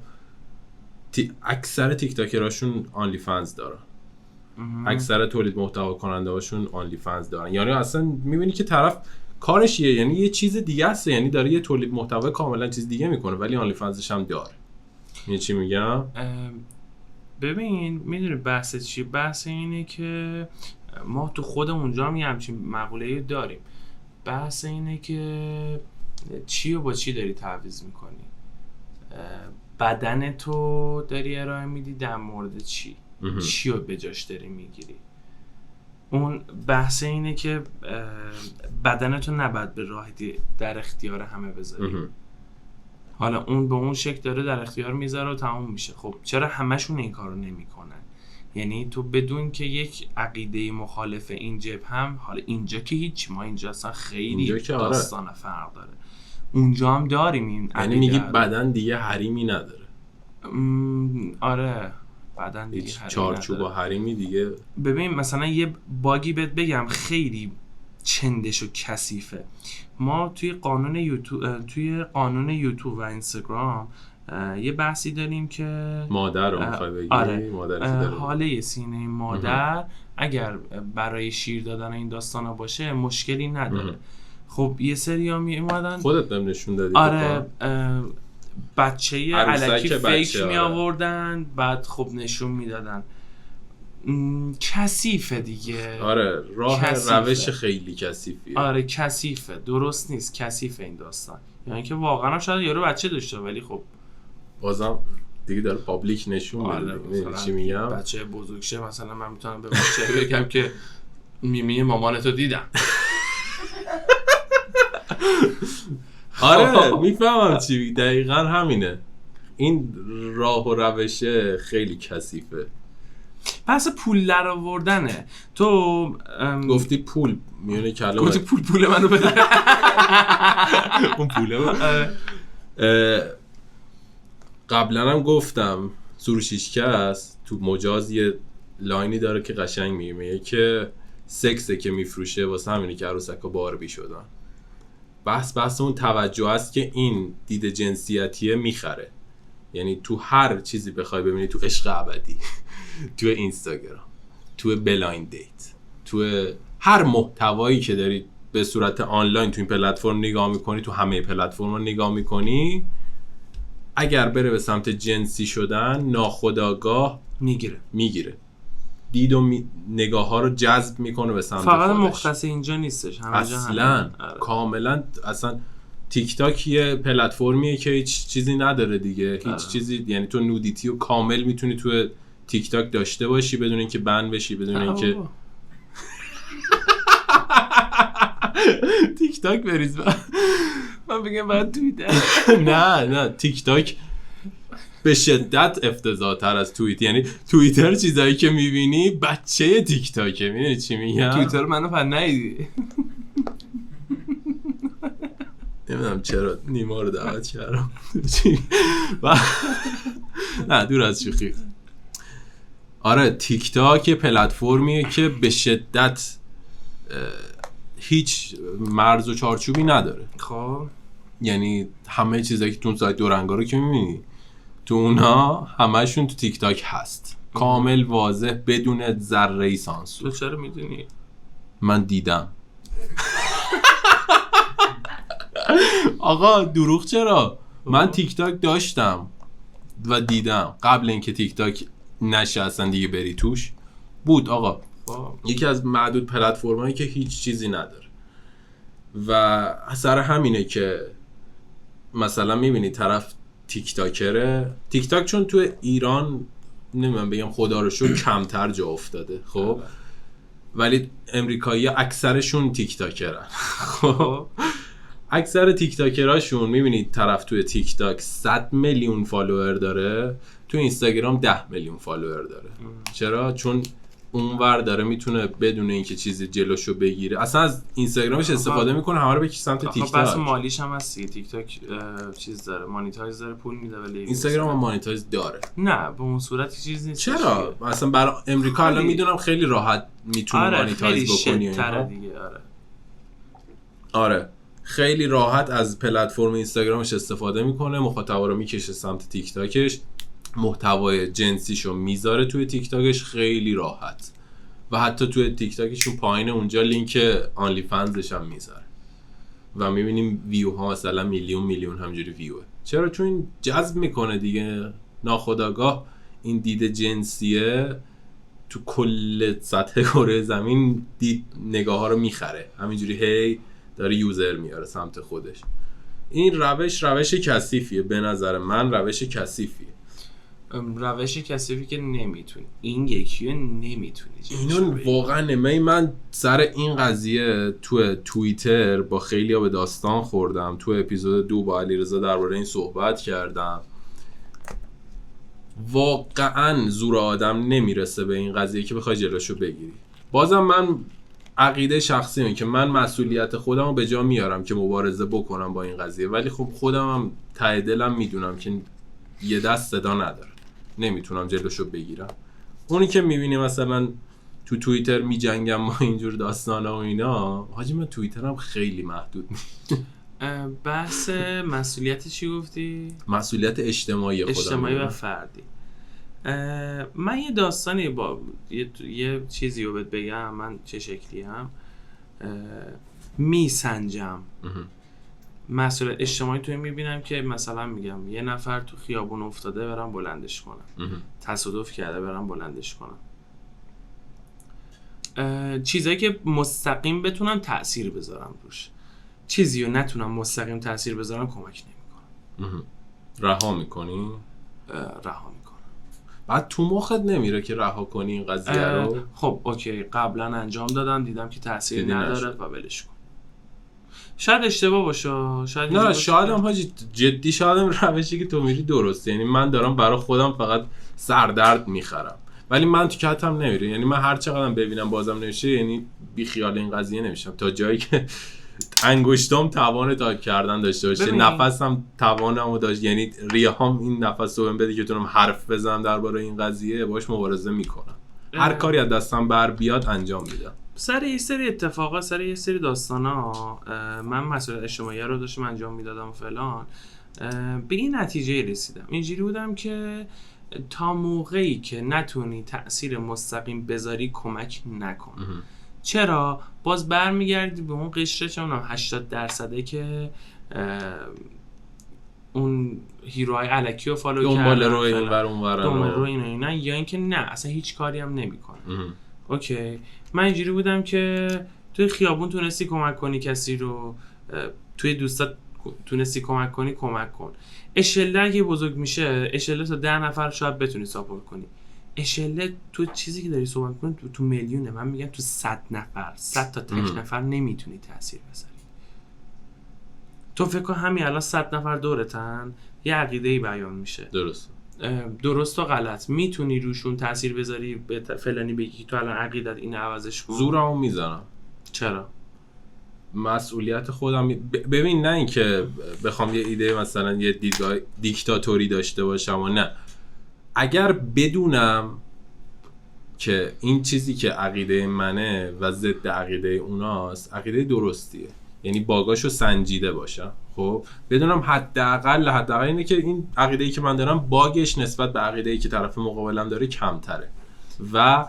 اکثر تیک تاکراشون آنلی فنز دارن، اکثر تولید محتوا کننده هاشون آنلی فنز دارن. یعنی اصلا میبینی که طرف کارش یعنی یه چیز دیگه است، یعنی داره یه تولید محتوا کاملا چیز دیگه میکنه ولی آنلی فنزش هم داره. یعنی چی میگم؟ ببین میدونی بحث چیه؟ بحث اینه که ما تو خودمونجا هم یه همچین مقوله‌ای داریم. بحث اینه که چی و با چی داری تعویض میکنی، بدن تو داری ارائه میدی در مورد چی، چی رو به جاش داری میگیری. اون بحث اینه که بدن تو نباید به راحتی در اختیار همه بذاری. حالا اون به اون شکل داره در اختیار میذاره و تموم میشه. خب چرا همشون این کارو نمیکنن؟ یعنی تو بدون که یک عقیده مخالف این جبهه هم، حالا اینجا که هیچ، ما اینجا اصلا خیلی داستان فرق داره، اونجا هم داریم این عقیده. یعنی میگی بدن دیگه حریمی نداره. آره بعدن دیگه هیچ حریمی چارچوب و نداره. حریمی دیگه. ببین مثلا یه باگی بهت بگم خیلی چندش و کثیفه. ما توی قانون یوتیوب و اینستاگرام یه بحثی داریم که مادر رو میخوای بگی؟ آره مادر که داره حاله سینه مادر اگر برای شیر دادن این داستانا باشه مشکلی نداره. خب یه سری ها میومدن خودت بهم نشون دادی. آره بچه عروسک الکی فیک بچه، می آره. آوردن بعد خب نشون میدادن. کثیفه دیگه. آره راه کثیفه. روش خیلی کثیفیه. آره کثیفه، درست نیست، کثیفه این داستان. یعنی که واقعا هم شاید یارو بچه داشته ولی خب بازم دیگه داره پابلیک نشون آره میده. چی میگم؟ بچه بزرگ شه مثلا من میتونم به بچه بگم که میمی مامانتو دیدم. آره میفهمم چی میگی، دقیقا همینه. این راه و روشه خیلی کثیفه. پس پول در آوردنه. تو گفتی پول میونه کلمه. گفتی پول منو بده. اون پوله قبلا هم گفتم سروشیشکست تو مجاز یه لاینی داره که قشنگ میگه که سکسه که میفروشه واسه همینه که عروسکا باربی شدن. بحث اون توجه است که این دید جنسیتیه میخره. یعنی تو هر چیزی بخوای ببینی، تو عشق ابدی، تو اینستاگرام، تو بلایند دیت، تو هر محتوایی که داری به صورت آنلاین تو این پلتفرم نگاه میکنی، تو همه پلتفرم‌ها نگاه میکنی، اگر بره به سمت جنسی شدن ناخودآگاه میگیره دید و نگاه ها رو جذب میکنه به سمت فقط خودش. مختص اینجا نیستش، همه جا اصلا کاملا. اصلا تیک تاک یه پلتفرمیه که هیچ چیزی نداره دیگه. هیچ چیزی، یعنی تو نودیتی رو کامل میتونی تو تیک تاک داشته باشی بدون اینکه بند بشی، بدون اینکه تیک تاک بریز. من بگم باید توییتر. نه تیک تاک به شدت افتضاح تر از توییت. یعنی توییتر چیزایی که میبینی بچه تیک تاکه. میدونی چی میگم؟ توییتر منو پن ندیدی. نمیدونم چرا نیما رو دعوت کردم. نه دور از شوخی. آره تیک تاک پلتفرمیه که به شدت هیچ مرز و چارچوبی نداره. خب یعنی همه چیزایی که تو سایت دورنگا رو که میبینی تو اونها همشون تو تیک تاک هست، کامل واضح بدون ذره سانسور. تو چرا میدونی؟ من دیدم. آقا دروغ چرا؟ من تیک تاک داشتم و دیدم قبل اینکه تیک تاک نشه اصلا دیگه بری توش بود. آقا یکی از معدود پلتفرمایی که هیچ چیزی نداره و اثر همینه که مثلا میبینی طرف تیک تاکره. تیک تاک چون تو ایران نمیدونم بگم خدا رو شکر کمتر جا افتاده خب، ولی امریکایی اکثرشون تیک تاکرن. خب اکثر تیک تاکراشون میبینید طرف توی تیک تاک 100 میلیون فالوور داره، تو اینستاگرام 10 میلیون فالوور داره. چرا؟ چون اونور داره میتونه بدون اینکه چیزی جلوشو بگیره اصلا از اینستاگرامش استفاده میکنه همه رو بکشه سمت تیک تاک. بس مالیش هم هست دیگه. تیک تاک چیز داره، مانیتایز داره، پول میده، ولی اینستاگرام هم مانیتایز داره. نه به اون صورتی چیز نیست. چرا؟ اصلا برای امریکا الان میدونم خیلی راحت میتونی مانیتایز بکنی. دیگه آره خیلی راحت از پلتفرم اینستاگرامش استفاده میکنه، مخاطبا رو میکشه سمت تیک تاکش، محتوای جنسیشو میذاره توی تیک تاکش خیلی راحت و حتی توی تیک تاکشون پایین اونجا لینک آنلی فنزش هم میذاره و میبینیم ویو ها مثلا میلیون همجوری ویوه. چرا؟ چون این جذب میکنه دیگه، ناخودآگاه این دید جنسیه تو کل سطح کره زمین دید نگاه ها رو میخره، همینجوری هی داره یوزر میاره سمت خودش. این روش کثیفیه به نظر من، روش کثیفیه. روش کثیفی که نمیتونی، این یکی رو نمیتونی. اینو واقعا من سر این قضیه تو توییتر با خیلی ها به داستان خوردم. تو اپیزود 2 با علیرضا درباره این صحبت کردم. واقعا زور آدم نمیرسه به این قضیه که بخوای جلوشو بگیری. بازم من عقیده شخصیمه که من مسئولیت خودم رو به جا میارم که مبارزه بکنم با این قضیه، ولی خب خودم هم ته دلم میدونم که یه دست صدا نداره، نمیتونم جلوشو بگیرم. اونی که میبینی مثلا تو توییتر میجنگم ما اینجور داستانا و اینا، حاجی من توییترم خیلی محدود. بحث مسئولیت چی گفتی؟ مسئولیت اجتماعی خودم، اجتماعی و فردی. من یه داستانی با یه چیزی رو بهت بگم، من چه شکلی هم میسنجم مسئولیت اجتماعی توی میبینم که مثلا میگم یه نفر تو خیابون افتاده برم بلندش کنم، تصادف کرده برم بلندش کنم. چیزایی که مستقیم بتونم تأثیر بذارم روش، چیزی رو نتونم مستقیم تأثیر بذارم کمک نمیکنم. رها میکنی؟ رها میکنم. بعد تو مخت نمیره که رها کنی این قضیه رو؟ خب اوکی، قبلا انجام دادم دیدم که تأثیر نداره و ولش کن. شاید اشتباه باشه، شاید نه، شاید هم حاجی جدی، شاید هم روشی که تو میری درسته. یعنی من دارم برای خودم فقط سردرد میخرم، ولی من تو کتم نمیره. یعنی من هر چقدرم ببینم بازم نمیشه، یعنی بی خیال این قضیه نمیشم تا جایی که انگشتام توان تایپ کردن داشته باشه، نفسم توانمو داشت، یعنی ریهام این نفس رو بده که بتونم حرف بزنم درباره این قضیه، باش مبارزه میکنم. هر کاری از دستم بر بیاد انجام میدم. سر یه سری اتفاقا، سر یه سری داستانا، من مسئولیت اجتماعی رو داشتم انجام میدادم و فلان، به این نتیجه رسیدم. اینجوری بودم که تا موقعی که نتونی تأثیر مستقیم بذاری کمک نکن. چرا؟ باز برمیگردی به اون قشره، چونم 80% که اون هیروهای الکی رو فالو کردن، دنبال رو این ور اون ور، دنبال رو اینا، یا اینکه نه اصلا هیچ کاری هم نمیکنه. اوکی، من اینجوری بودم که توی خیابون تونستی کمک کنی کسی رو، توی دوستات تونستی کمک کنی، کمک کن. اشله اگه بزرگ میشه، اشله تا 10 نفر شاید بتونی ساپورت کنی. اشله تو چیزی که داری صحبت کنی تو میلیونه، من میگم تو 100 نفر، 100 تا تک نفر نمیتونی تاثیر بذاری. تو فکر کن همین الان 100 نفر دورتن، یه عقیده‌ای بیان میشه، درست و غلط، میتونی روشون تاثیر بذاری، به فلانی بگی که تو الان عقیدت اینه عوضش کن؟ زورمو میزنم. چرا؟ مسئولیت خودم ببین، نه اینکه بخوام یه ایده مثلا یه دیدگاه دیکتاتوری داشته باشم و نه، اگر بدونم که این چیزی که عقیده منه و ضد عقیده اوناست عقیده درستیه، یعنی باگاشو سنجیده باشم، خب بدونم حداقل اینه که این عقیده‌ای که من دارم باگش نسبت به عقیده‌ای که طرف مقابلم داره کمتره و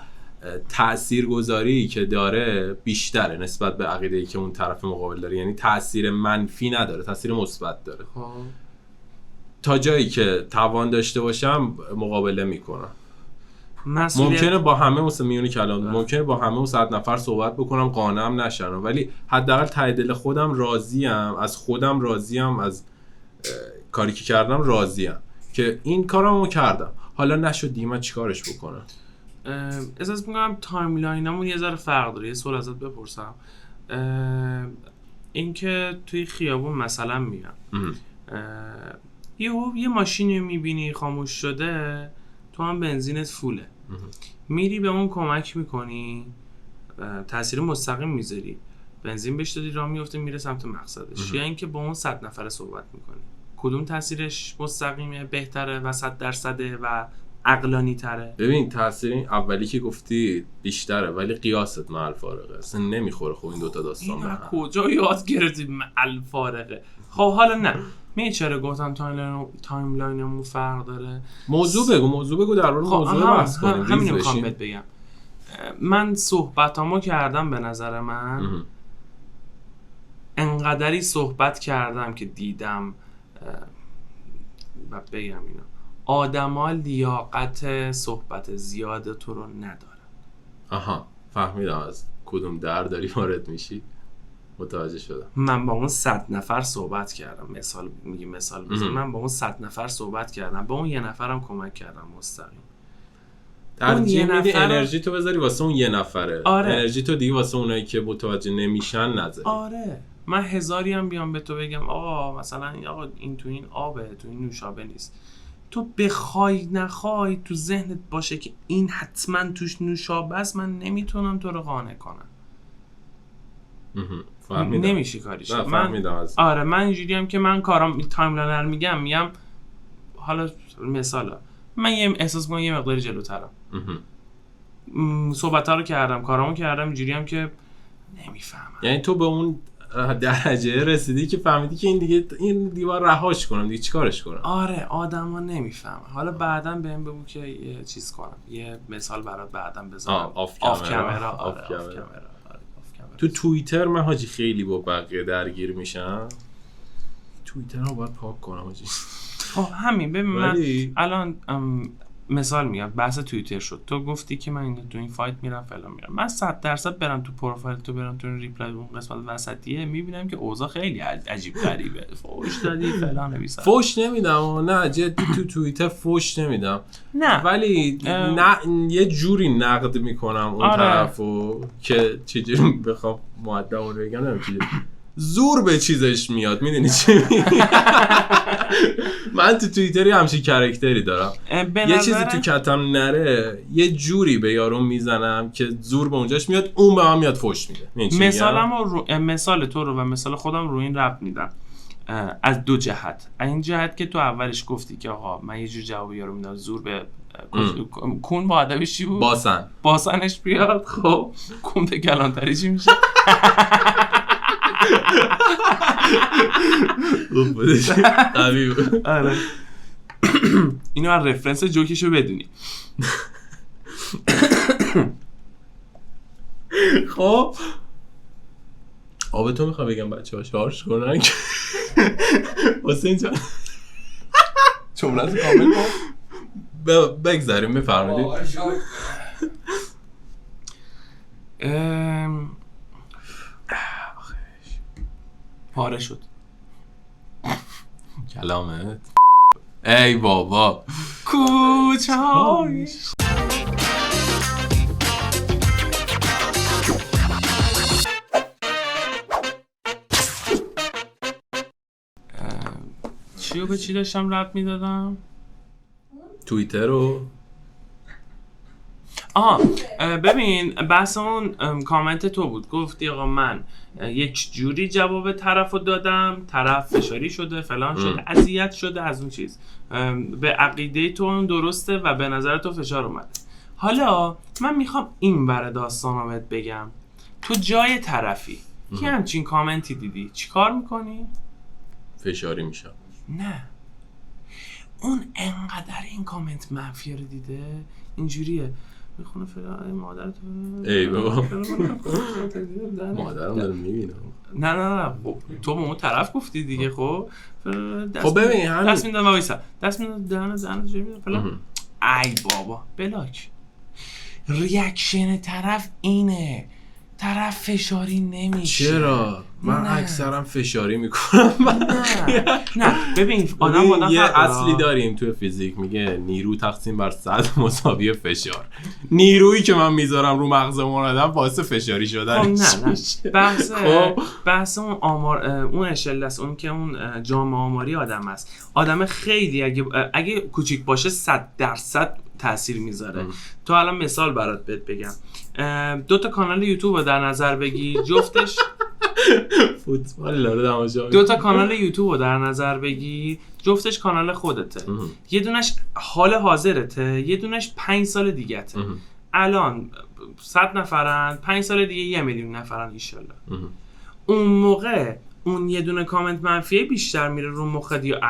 تاثیرگذاری که داره بیشتره نسبت به عقیده‌ای که اون طرف مقابل داره. یعنی تاثیر منفی نداره، تاثیر مثبت داره. تا جایی که توان داشته باشم مقابله میکنم. ممکنه با همه مثل میونی کلام، ممکنه با همه 100 نفر صحبت بکنم قانعم نشن، ولی حداقل ته دل خودم راضیم، از خودم راضیم، از کاری که کردم راضیم که این کارامو کردم. حالا نشد دیگه من چیکارش بکنم؟ احساس میکنم تایملاینمون یه ذره فرق داره. یه سوال ازت بپرسم، اینکه توی خیابون مثلا میگم یه ماشینی میبینی خاموش شده، تو هم بنزینت فوله، میری به اون کمک میکنی، تأثیر مستقیم میذاری، بنزین بهش دادی، راه میفته میره سمت مقصدش، یا اینکه با اون 100 نفر صحبت میکنی، کدوم تأثیرش مستقیمه، بهتره و 100% و عقلانی تره؟ ببین تأثیر این اولی که گفتی بیشتره، ولی قیاست مع الفارقه اصلا نمیخوره. خب این دوتا داستان به هم کجا یاد گرفتی مع الفارقه؟ خب حالا نه، می چرا گفتم تایملاینمون فرق داره؟ موضوع بگو در مورد موضوع بحث کنیم. همین رو میخوام بهت بگم. من صحبتامو کردم، به نظر من انقدری صحبت کردم که دیدم و بگم اینا آدما لیاقت صحبت زیاد تو رو ندارن. آها فهمیدم از کدوم در داری وارد میشی، متوجه شدم. من با اون 100 نفر صحبت کردم، مثال بزن، من با اون 100 نفر صحبت کردم، با اون یه نفرم کمک کردم مستقیم. ترجیح میدی انرژی تو بذاری واسه اون یه نفره. آره. انرژی تو دیگه واسه اونایی که متوجه نمیشن نذاری. آره من هزاری هم بیام به تو بگم آقا مثلا آقا این تو این آبه، تو این نوشابه نیست، تو بخوای نخوای تو ذهنت باشه که این حتما توش نوشابه است، من نمیتونم تو رو قانع کنم. فهمیدم. نمیشه کاریش. فهمیدم. آره من اینجوری هم که من کارام تایملاینر میگم حالا مثلا من یه احساس کنم یه مقداری جلوترم، صحبت‌ها رو کردم، کارامو کردم، اینجوری هم که نمیفهمم. یعنی تو به اون درجه رسیدی که فهمیدی که این دیوار رهاش کنم دیگه چیکارش کنم؟ آره آدما نمیفهمن. حالا بعداً بهم بگو که یه چیز کنم، یه مثال برات بعداً بزنم. آف کامera. آف کامera. تو توییتر من حاجی خیلی با بقیه درگیر میشم. توییتر رو باید پاک کنم حاجی. همین ببین من الان مثال میگم، بحث توییتر شد، تو گفتی که من تو این فایت میرم فلان میرم، من 100% برم تو پروفایل تو، برم تو ریپلای اون قسمت وسطیه، میبینم که اوضاع خیلی عجیب غریبه، فوش دادی فلان نویسن. فوش نمیدم، نه جدی تو توییتر فوش نمیدم، نه ولی یه جوری نقد میکنم اون طرفو که چجوری بخوام مؤدبانه بگم، نمیدونم زور به چیزش میاد، میدونی چی میگم؟ من تو توییتری همچین کرکتری دارم، یه چیزی تو کتم نره یه جوری به یارو میزنم که زور به اونجاش میاد، اون به من میاد فوش میده. مثال تو رو و مثال خودم رو این ربط میدم از دو جهت. این جهت که تو اولش گفتی که آقا من یه جور جواب یارو میدم، زور به کون با ادبش چی بود؟ باسنش بیاد. خب کون به کلانتری چی میشه؟ قوی بود. آره اینو از رفرنس جوکشو بدونی. خب آبه تو میخوام بگم بچه ها شارژ کنن حسین جان چمرت کامل کن بگذاریم بفرمایید. پاره شد کلامت. ای بابا کوچه های چیو به چی داشتم ربط میدادم؟ توییتر رو ببین بحث اون کامنت تو بود، گفتی آقا من یک جوری جواب طرفو دادم، طرف فشاری شده فلان شده اذیت شده از اون چیز، به عقیده تو اون درسته و به نظر تو فشار اومده. حالا من میخوام این بره داستانو بهت بگم، تو جای طرفی که همچین کامنتی دیدی چی کار میکنی؟ فشاری میشم. نه اون انقدر این کامنت منفی رو دیده اینجوریه میخونه فلان مادرت. ای بابا مادرم داره میبینم. نه تو به اون طرف گفتی دیگه. خب ببین همین دست میدم وایسا، دست میدم دهنت چه میدم فلان. ای بابا بلاک. ریاکشن طرف اینه، طرف فشاری نمیشه. چرا؟ من اکثرا فشاری میکنم. نه ببین آدم یه اصلی داریم تو فیزیک میگه نیرو تقسیم بر 100 مساوی فشار. نیرویی که من میذارم رو مغز اون آدم باعث فشاری شدن. نه بحث اون آمار، اون اشلس، اون که اون جامعه آماری آدم است. آدم خیلی اگه کوچیک باشه 100% تاثیر میذاره. تو الان مثال برات بگم، 2 تا کانال یوتیوب رو در نظر بگی، جفتش فوتبال داره تماشا. 2 تا کانال یوتیوب رو در نظر بگی، جفتش کانال خودته. یه دونش حال حاضرته، یه دونش 5 سال دیگه‌ته. الان 100 نفرن، 5 سال دیگه 1 میلیون نفرن ایشالله. اون موقع اون یه دونه کامنت منفی بیشتر میره رو مخت یا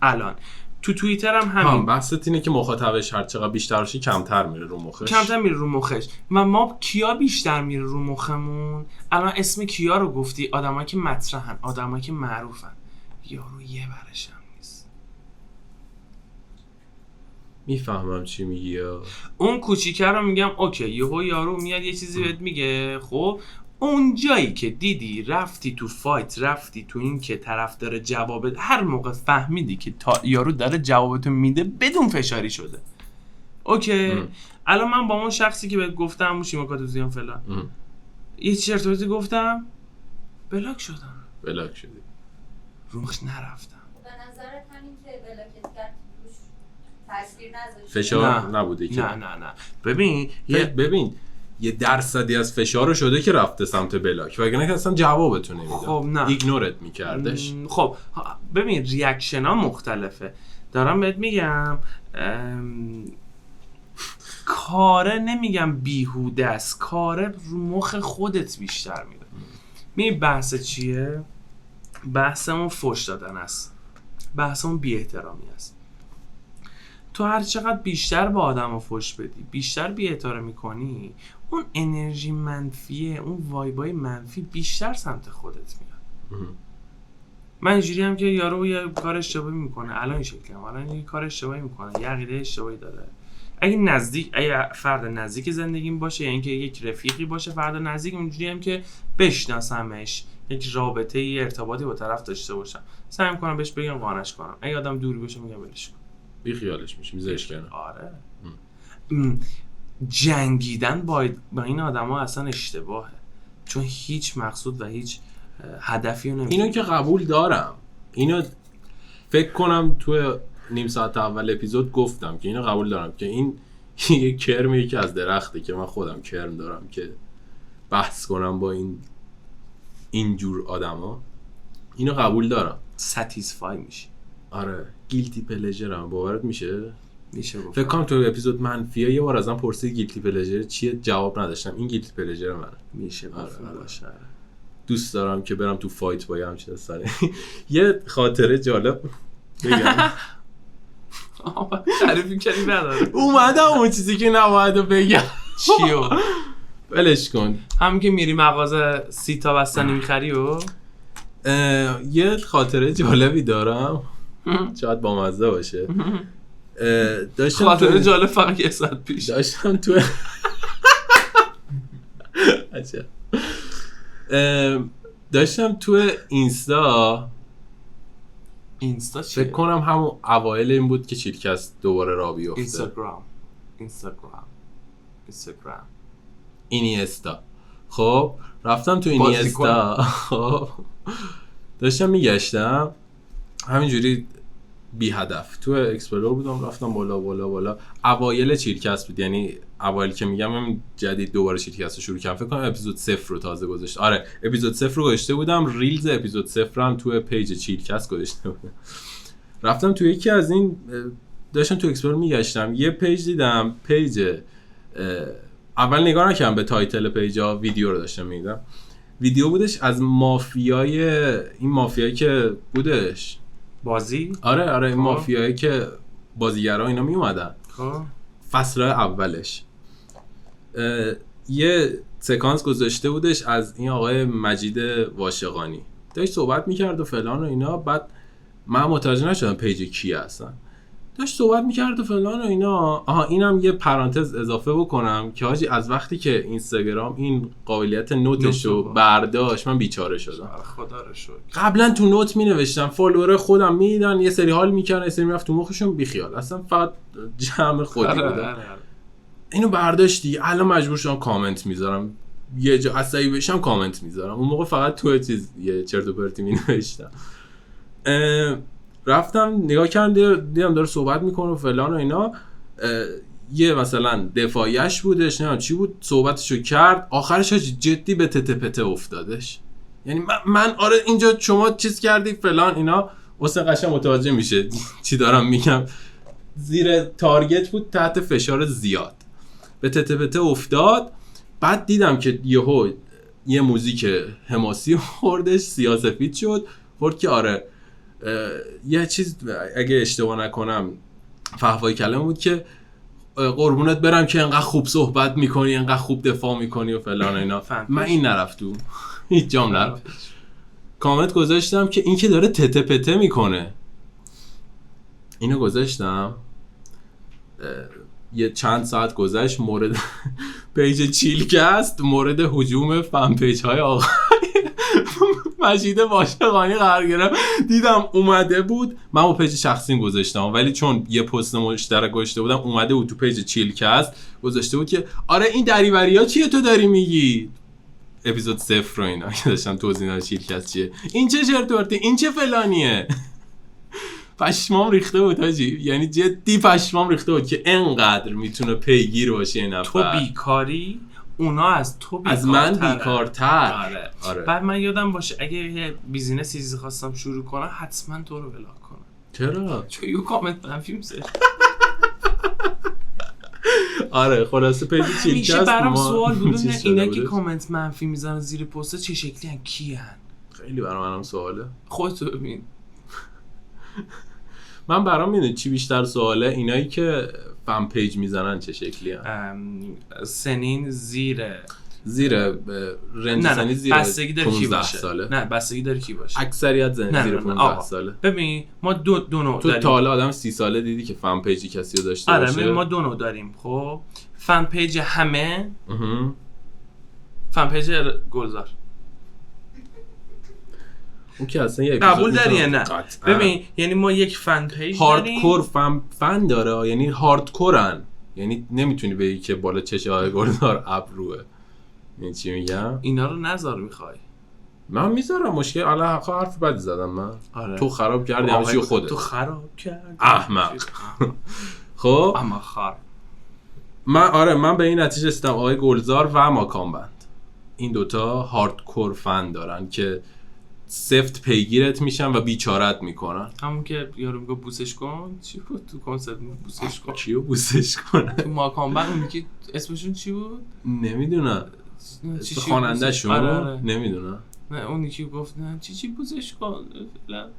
الان تو توییتر هم همین. بحثت اینه که مخاطبش هر چقدر بیشتر باشه کمتر میره رو مخش. و ما کیا بیشتر میره رو مخمون؟ الان اسم کیا رو گفتی؟ آدمایی که مطرحن، آدمایی که معروفن. یارو یه برش هم نیست. میفهمم چی میگی. اون کوچیکه رو میگم اوکی، یارو میاد یه چیزی بهت میگه، خب اون جایی که دیدی رفتی تو فایت، رفتی تو این که طرف داره جوابت، هر موقع فهمیدی که یارو داره جوابتو میده بدون فشاری شده، اوکی. الان من با اون شخصی که بهت گفتم موشیماکاتو زیان فلان یه چرت گفتم، بلاک شدی روش نرفتم. به نظرت همین که بلاکت کرد روش تاثیر نذاشت؟ فشار نبوده که نه ببین یه درصدی از فشار شده که رفته سمت بلاک، وگرنه که اصلا جوابتو نمیداد. خب نه، ایگنورت میکردش. خب ببین ریاکشن ها مختلفه. دارم بهت میگم کاره نمیگم بیهوده است، کاره رو مخ خودت بیشتر میره. می بحث چیه؟ بحثمون فوش دادن است، بحثمون بی احترامی است. تو هر چقدر بیشتر با آدم فوش بدی، بیشتر بی احترامی کنی، اون انرژی منفیه، اون وایبای منفی بیشتر سمت خودت میاد. من اینجوری هم که یارو یه کار اشتباهی میکنه، الان این شکلی هم الان یه کار اشتباهی میکنه، یه عقیده اشتباهی داره. اگه فرد نزدیک زندگیم باشه، یعنی که یک رفیقی باشه فرد نزدیک، اونجوری هم که بشناسمش، یک رابطه ای ارتباطی با طرف داشته باشم، سعی میکنم بهش بگم قانعش کنم. اگه آدم دوری باشه میگم ولش کن، بی خیالش میشی، میذارش کنار. آره. جنگیدن با این آدما اصلا اشتباهه، چون هیچ مقصود و هیچ هدفی رو نمیده. اینو که قبول دارم، اینو فکر کنم تو نیم ساعت اول اپیزود گفتم که اینو قبول دارم که این یه کرمیه که از درخته که من خودم کرم دارم که بحث کنم با اینجور آدما. اینو قبول دارم، ساتیسفای میشی. آره، گیلتی پلژرم. باورت میشه گفت. فکر کنم تو اپیزود منفیه یه بار ازم پرسید گیلتی پلژر چیه، جواب نداشتم. این گیلتی پلژر منه. میشه گفت. آره. باشه. دوست دارم که برم تو فایت با همچین سره. یه خاطره جالب بگم. تعریفی کردی نداره. اومدم اون چیزی که نباید بگم. چیو؟ ولش کن. همین که میری مغازه 30 تا بستنی میخری و یه خاطره جالبی دارم، شاید بامزه باشه. داشتم خاطره جالب فقط یه ساعت پیش داشتم تو داشتم تو اینستا چیه؟ فکر کنم همون اوایل این بود که چیلکست دوباره راه بیفته. اینستاگرام اینیستا. خب رفتم تو اینیستا، خب داشتم میگشتم همینجوری بی هدف تو اکسپلور بودم، رفتم بالا. اوایل چیلکست بود، یعنی اوایل که میگم من جدید دوباره چیلکست رو شروع کردم. فکر کنم اپیزود 0 رو تازه گذاشت. آره اپیزود 0 رو گذاشته بودم، ریلز اپیزود 0 هم تو پیج چیلکست گذاشته بودم. رفتم تو یکی از این، داشتم تو اکسپلور میگشتم، یه پیج دیدم، پیج اول نگاه نکردم به تایتل پیجا، ویدیو رو داشتم میدیدم. ویدیو بودش از این مافیایی که بودش بازی. آره این مافیایی که بازیگرا اینا می اومدن فصل اولش. یه سکانس گذاشته بودش از این آقای مجید واشقانی، داشت صحبت میکرد و فلان و اینا. بعد من متوجه نشدم پیج کی هستن، داشت صحبت میکرد و فلان و اینا. آها اینم یه پرانتز اضافه بکنم که حاجی از وقتی که اینستاگرام این قابلیت نوتشو برداشت من بیچاره شدم. خدا رو شکر. قبلا تو نوت می نوشتم، فالوور خودم میدیدن، یه سری حال میکردن، یه سری میرفت تو مخشون، بیخیال، اصلا فقط جمع خودی بودن. اینو برداشتی، الان مجبور شدم کامنت میذارم، یه جا عصبی بشم کامنت میذارم. اون موقع فقط تو یه چرت و پرتی می نوشتم. رفتم نگاه کردم، دیدم داره صحبت میکنه و فلان و اینا. یه مثلا دفاعیش بودش، نه چی بود، صحبتشو کرد، آخرش جدی به تته پته افتادش. یعنی من آره اینجا شما چیز کردی فلان اینا، واسه قشنگ متوجه میشه چی دارم میگم. زیر تارگت بود، تحت فشار زیاد، به تته پته افتاد. بعد دیدم که یه موزیک حماسی خوردش، سیاه‌سفید شد، خورد که آره یه چیز اگه اشتباه نکنم فحوای کلمه بود که قربونت برم که انقدر خوب صحبت میکنی، انقدر خوب دفاع میکنی و فلان اینا. من این نرفتو، هیچ جام نرفت. کامنت گذاشتم که این که داره تته پته میکنه. اینو گذاشتم، یه چند ساعت گذشت، مورد پیج چیلکست مورد هجوم فن پیج های آقای مجید واشقانی قرار گرفت. دیدم اومده بود، من با پیج شخصیم گذاشتم، ولی چون یه پست مشترک گذاشته بودم اومده بود تو پیج چیلکست، گذاشته بود که آره این دریوری‌ها چیه تو داری میگی، اپیزود 0 رو اینا که داشتم توضیح میدادم چیلکست چیه، این چه چرت و پرته، این چه فلانیه. پشمام ریخته بود حاجی، یعنی جدی پشمام ریخته بود که انقدر میتونه پیگیر باشه این نفر. تو بیکاری اونا از تو بیکارترن. از من بیکارتر. آره. بعد من یادم باشه اگه یه بیزینس چیزی خواستم شروع کنم حتما تو رو بلاک کنم. چرا؟ چون یه کامنت منفی میذاری. آره خلاصه پیج چیلکست همیشه برام ما سوال بود چیز اینا شده که بودش. کامنت منفی میزنن زیر پست چه شکلی ان کیان؟ خیلی برام منم سواله. خودت ببین. من برام میدونی چی بیشتر سواله، اینایی که فن پیج میزنن چه شکلی هن؟ سنین زیر رنج سنی زیر بستگی داره کی 15 باشه. ساله. نه بستگی داره کی باشه. اکثریت زیر نه، 15 آقا. ساله. ببین ما دو نوع تو داریم. تا حالا آدم 30 ساله دیدی که فن پیجی کسی رو داشته آره باشه؟ ما دو نوع داریم. خب فن پیج همه، اها. فن پیج گلزار. اون که اصلا یه اپیزود قبول داری یا می‌تونم- نه؟ قطعاً. ببین یعنی ما یک فن پیج داریم هاردکور فن داره، یعنی هاردکورن، یعنی نمیتونی بگی که بالا چشه های گلدار ابروه. این چی میگم؟ اینا رو نذار میخوای. من میذارم، مشکل الان حرف بدی زدم من. آره. تو خراب کردی همه چی رو خودت. تو خراب کردی احمق. خب اما خر. من به این نتیجه رسیدم آقای گلزار و ماکان بند این دوتا هاردکور فن دارن که سفت پیگیرت میشن و بیچارت میکنن. همون که یارو میگه بوسش کن، چی بود تو کنسرت بوسش کن؟ کیو بوسش کنن؟ تو ماکان بند اون که اسمشون چی بود؟ نمیدونم. چی خواننده شون آره. نمیدونم. نه اونی که گفت نه چی بوسش کن فلان.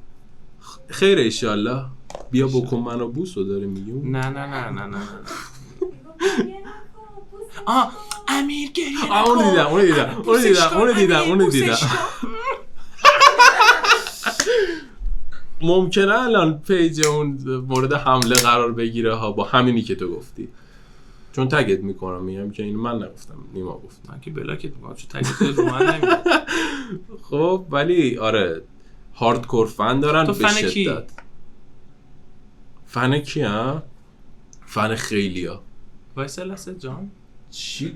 خیر ایشالله. بیا بکن منو بوسو داره میگیم. نه آه امیر گریه اونو دیدم. ممکنه الان پیج اون مورد حمله قرار بگیره ها با همینی که تو گفتی، چون تگت میکنم میگم که اینو من نگفتم، نیما گفت. من که بلاکت میکنم چون تگت رو من نمیدونم. خب ولی آره هاردکور فن دارن تو به فن کی؟ شدت. فن کی ها؟ فن خیلیا. وایسا لحظه جان چی؟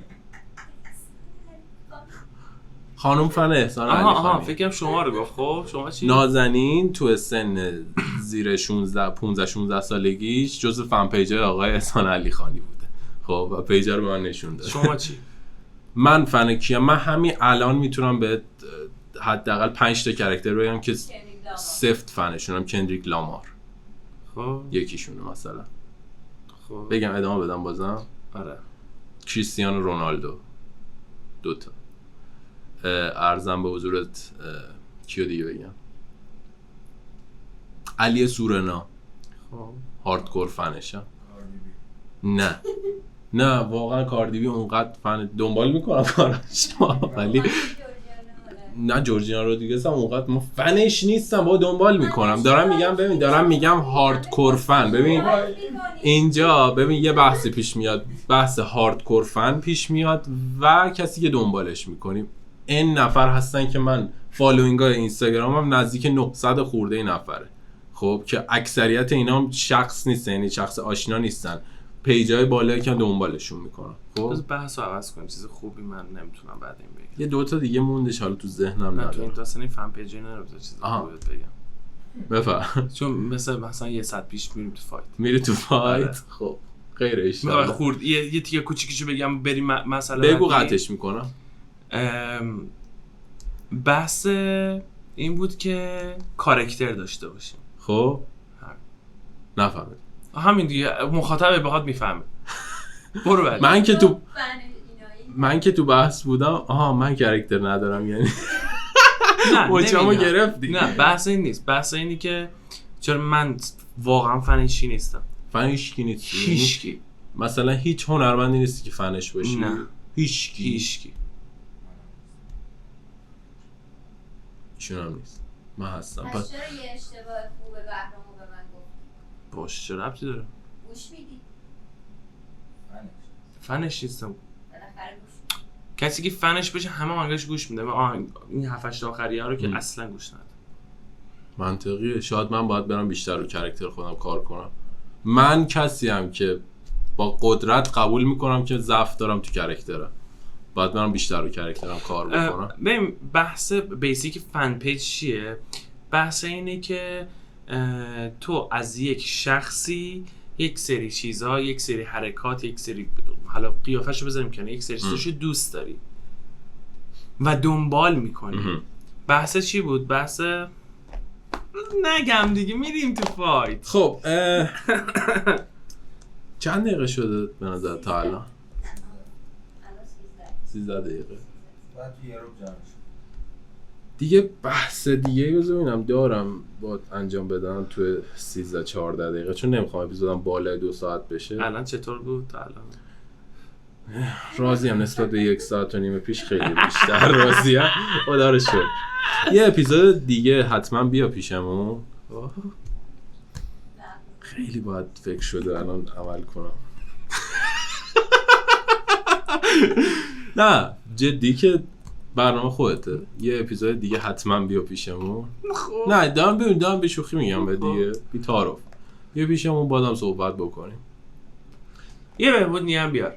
خانم فن احسان علی آها خانی. فکرم شما رو گفت. خب شما چی؟ نازنین تو سن زیر 15-16 سالگیش جزو فن پیجای آقای احسان علی خانی بوده. خب و پیج رو به من نشون داد. شما چی؟ من فن کیم؟ من همین الان میتونم به حداقل 5 تا کرکتر بگم که سفت فنشونم. کندریک لامار خب یکیشونه مثلا. خب بگم ادامه بدم بازم. آره کریستیانو رونالدو 2 تا. ارزم به حضورت کیو دیگه بگم؟ علی سورنا خب هاردکور فنشم. نه واقعا کاردیبی اونقدر فن دنبال میکنم کاراش ولی نه جورجینا رودریگز هم اونقدر من فنش نیستم، با دنبال میکنم. دارم میگم هاردکور فن. ببین اینجا ببین یه بحثی پیش میاد، بحث هاردکور فن پیش میاد و کسی که دنبالش میکنیم. این نفر هستن که من فالوینگ های اینستاگرامم نزدیک 900 خورده نفره. خب که اکثریت اینا هم شخص نیستن، یعنی شخص آشنا نیستن، پیجای بالایی که دنبالشون میکنم. خب بس بحث رو عوض کنیم، چیز خوبی من نمیتونم بعد این بگم. یه 2 تا دیگه موندش حالا تو ذهنم نه تو این ندارم. داستانی فن پیجی نرفته چیز خوبی بگم. بفهم. چون مثلا یه ساعت پیش میریم تو فایت. میری تو فایت. آره. خب غیر میخوای اشتباه. خورد یه تیکه کوچیکیشو بگم بریم مسئله بگو بعدی؟ قطعش میکنم. بحث این بود که کاراکتر داشته باشیم. خب نفهمید. همین دیگه، مخاطب بخواد میفهمه. برو بعد. من که تو بحث بودم. من کاراکتر ندارم یعنی. نه وچمو نمیگم. گرفتی. نه بحث این نیست، بحث اینی که چرا من واقعا فنشی نیستم. فنش کی نیستی؟ هیچکی. مثلا هیچ هنرمندی نیستی که فنش باشی؟ نه هیچکی. ایشون هم نیست. من هستم. پس چرا یه اشتباه خوب بهرامو به من گفت؟ باشه چه ربطی داره؟ گوش میدی؟ فنش نیستم. بالاخره گوش میدی. کسی که فنش بشه همه آهنگاش گوش میده. این 7-8 آخریه رو که اصلا گوش نده. منطقیه. شاید من باید برم بیشتر رو کاراکتر خودم کار کنم. من کسی هم که با قدرت قبول میکنم که ضعف دارم تو کاراکترم. باید برم بیشتر رو کاراکترم کار بکنم. ببین بحث بیسیک فن پیج چیه؟ بحث اینه که تو از یک شخصی یک سری چیزها، یک سری حرکات، یک سری حالا قیافه‌شو بذاریم کنار، یک سری چیزاشو دوست داری و دنبال میکنی. بحث چی بود؟ بحث نگم دیگه، میریم تو فایت. خب چند دقیقه شده به نظر تا الان؟ الان 13 دقیقه. بعد تو یه رو جمع شد. دیگه بحث دیگه ببینم دارم با انجام بدم تو 13-14 دقیقه، چون نمیخوام اپیزودم بالای 2 ساعت بشه. الان چطور بود تا الان؟ راضیم نسبت به 1 ساعت و نیم پیش خیلی بیشتر راضیم. خدا رو شکر. یه اپیزود دیگه حتما بیا پیشمون. خیلی باید فکر شده الان عمل کنم. نه جدی که برنامه خودته. یه اپیزود دیگه حتما بیا پیشمون. نه دارم به شوخی میگم به دیگه بی تعارف. بیا پیشمون بادم صحبت بکنیم. یه بهبود نیم بیار.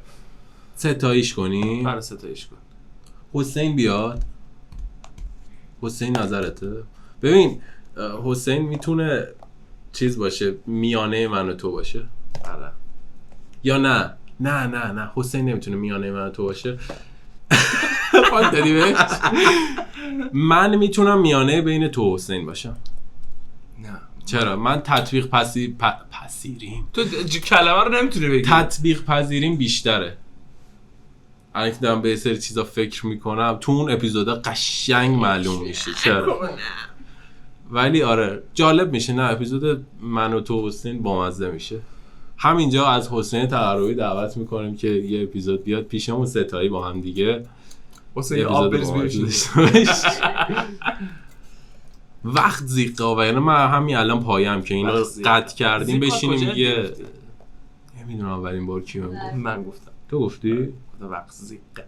ستایش کنیم. آره ستایش کن. حسین بیاد. حسین نظرته؟ ببین حسین میتونه چیز باشه، میانه من و تو باشه. آره. یا نه حسین نمیتونه میانه من و تو باشه. فاک دادی بهش. من میتونم میانه بین تو و حسین باشم. نه چرا؟ من تطبیق پذیریم. تو کلمه رو نمیتونی بگی. تطبیق پذیریم بیشتره. الان که دارم به سری چیزا فکر میکنم تو اون اپیزودا قشنگ معلوم میشه چرا. ولی آره جالب میشه. نه اپیزود من و تو حسین بامزه میشه. همینجا از حسین تقربی دعوت میکنیم که یه اپیزود بیاد پیشمون ستایی با هم دیگه. حسین آب بریز بیرون. وقت زیقه و یعنی من همین الان پایم که اینو قطع کردیم بشینیم یه نمیدونم اولین بار کی من گفتم. تو گفتی؟ وقت زیقه.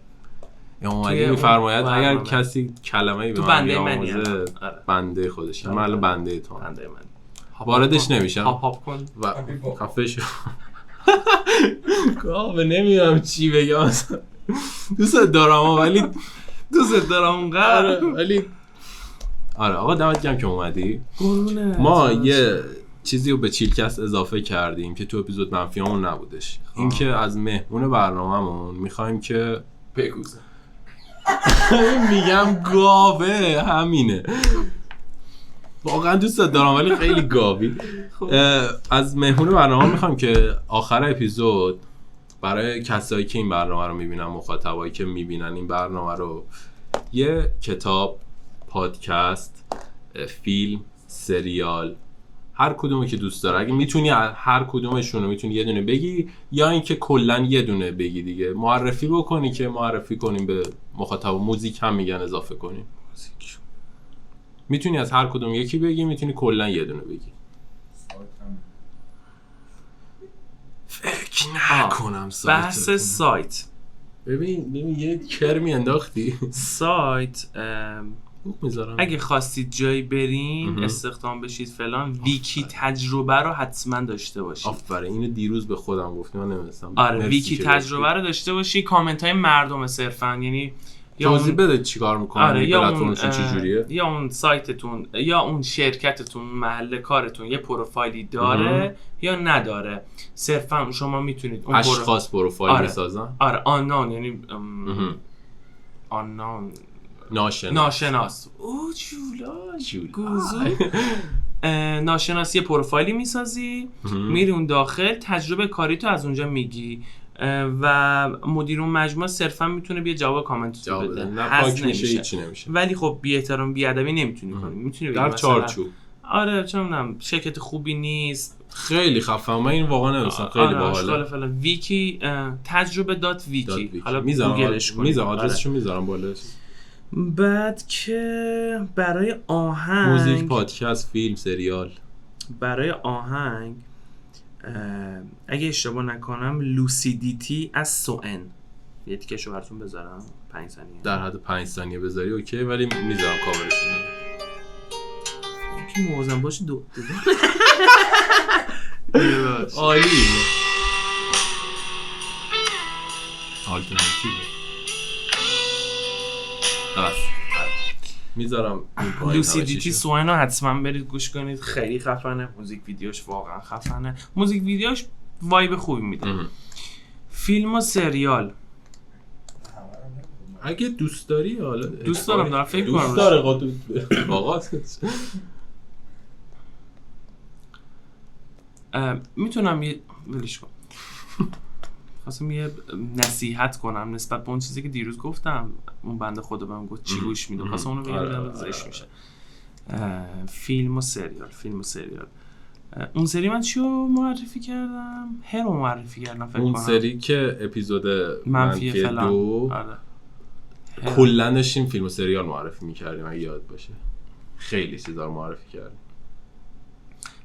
یا اومدی میفرماید اگر برنامه. کسی کلمه‌ای به تو من بنده بیاموزه آره. بنده خودش. من الان بنده تو بنده من. واردش نمیشم. هاپ کن. و خفه شو. گاوه نمیدونم چی بگم. دوست دارم ولی دوست دارم اونقدر. ولی آره آقا دمت گرم که اومدی. قربونه. ما یه چیزی رو به چیلکست اضافه کردیم که تو اپیزود منفیامون نبودش. این که از مهمون برنامه‌مون میخوایم که بگوزه. میگم گاوه همینه. واقعا دوست دارم ولی خیلی گاوی. از مهمون برنامه میخوایم که آخر اپیزود برای کسایی که این برنامه رو میبینن، مخاطبایی که میبینن این برنامه رو، یه کتاب، پادکست، فیلم، سریال، هر کدومی که دوست داره، اگه میتونی هر کدومشون رو میتونی یه دونه بگی یا اینکه کلا یه دونه بگی دیگه، معرفی بکنی که معرفی کنیم به مخاطب. موزیک هم میگن اضافه کنیم. میتونی از هر کدوم یکی بگی، میتونی کلا یه دونه بگی. فکر نکنم سایت. بحث سایت. ببین یه کرمی انداختی. سایت میذارم اگه خواستید جایی برین استخدام بشید فلان، ویکی تجربه رو حتما داشته باشید. آفرین، اینو دیروز به خودم گفتم، من نمی‌دونستم. آره ویکی تجربه رو داشته باشی. کامنت های مردم صرفا، یعنی توضیح بده چیکار میکنن. آره یا اون چجوریه، یا اون سایتتون یا اون شرکتتون، محل کارتون یه پروفایلی داره یا نداره. صرفا شما میتونید اون اشخاص پروفایل بسازن. آره آنون، یعنی آنون ناشناس. او جولا گوزو. ناشناس یه پروفایلی میسازی، میری اون داخل، تجربه کاری تو از اونجا میگی و مدیر اون مجموعه صرفا میتونه بیا جواب کامنت بده. نه پاک میشه، هیچی نمیشه. ولی خب بی احترام بی ادبی نمیتونی کنی. میتونی در چارچوب. آره چه میدونم شرکت خوبی نیست، خیلی خفم. من این واقعا نمی‌دونم. خیلی باحاله. ویکی تجربه دات ویکی. حالا میذارم گوگلش کنید. میذارم آدرسشو میذارم بالا. بعد که برای آهنگ، موزیک، پادکست، فیلم، سریال. برای آهنگ اگه اشتباه نکنم لوسیدیتی از سوئن. یه تیکشو براتون بذارم 5 ثانیه. در حد 5 ثانیه بذاری اوکی، ولی میذارم کاورشون. که موازن باشه دو عالی. آلترناتیو. میذارم لوسیدیتی سوئن رو حتما برید گوش کنید. خیلی خفنه. موزیک ویدیوش واقعا خفنه. موزیک ویدیوش وایب خوبی میده. فیلم و سریال اگه دوست داری حالا دوست دارم فکر کنم دوست داره آقا میتونم یه ولش کن. خواستم یه نصیحت کنم نسبت به اون چیزی که دیروز گفتم. اون بنده خدا بهم گفت چی گوش میده، خواستم اونو بگم زشت میشه. فیلم و سریال اون سری من چیو معرفی کردم؟ هرو معرفی کردم فکر کنم. اون سری که اپیزود منفی فلان. 2 آره. کلا داشتیم فیلم و سریال معرفی میکردیم اگه یاد باشه. خیلی چیزا رو معرفی کردیم.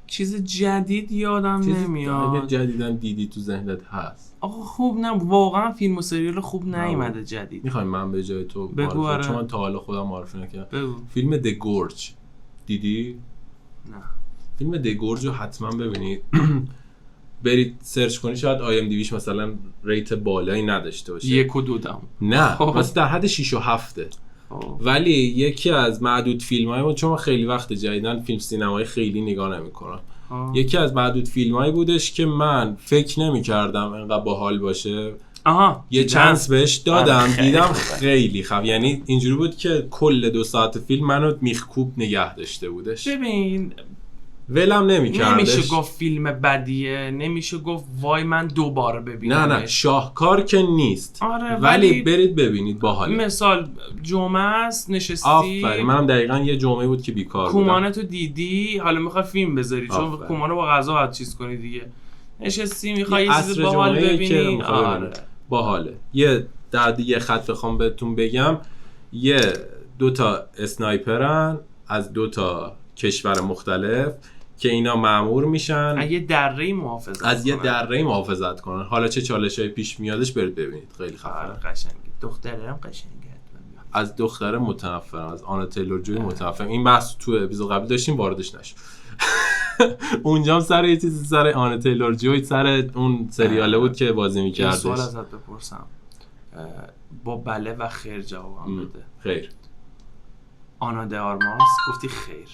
چیز جدید یادم نمیاد. اگه جدیدن دیدی تو ذهنت هست. آقا خوب نه واقعا فیلم و سریال خوب نیومده جدید. میخوایم من به جای تو بگو. معرفی آره. چون من تا حالا خودم معرفی نکردم. بگو. فیلم د گورج دیدی؟ نه. فیلم د گورج رو حتما ببینید. برید سرچ کنید شاید آی ام دی بیش مثلا ریت بالایی نداشته باشه. 1 و 2 دهم. نه واسه در حد 6 و 7. ولی یکی از معدود فیلم‌های ما چون من خیلی وقت جدیدن فیلم سینمایی خیلی نگاه نمی‌کنم. یکی از معدود فیلم‌هایی بودش که من فکر نمی‌کردم انقدر باحال باشه. یه چانس بهش دادم دیدم خیلی خوب. یعنی اینجوری بود که کل 2 ساعت فیلم منو میخکوب نگه داشته بودش. ببین ولم نمی‌کردش. نمیشه گفت فیلم بدیه، نمیشه گفت وای من دوباره ببینم. نه شاهکار که نیست. آره ولی برید ببینید باحاله. مثال جمعه است نشستی. آفرین منم دقیقاً یه جمعه بود که بیکار بودم. کومانتو دیدی حالا میخوای فیلم بذاری چون کومانو با غذا باید چیز کنی دیگه. نشستی میخوای یه چیز باحال ببینی. آره باحاله. یه در یه خط بخوام بهتون بگم 2 تا اسنایپرن از 2 تا کشور مختلف که اینا مأمور میشن از یه دره محافظت کنن. حالا چه چالشای پیش میادش برید ببینید. خیلی خفنه. قشنگه. دخترم قشنگه. از دختر متنفرم، از آنا تیلور جوی متنفرم. این بحث تو اپیزود قبل داشتیم واردش نشد. اونجا سر یه چیزی سر آنا تیلور جوی سر اون سریاله بود که بازی می‌کردش. یه سوال ازت بپرسم. با بله و خیر جوابم بده. خیر. آنا د آرماس گفتی خیر.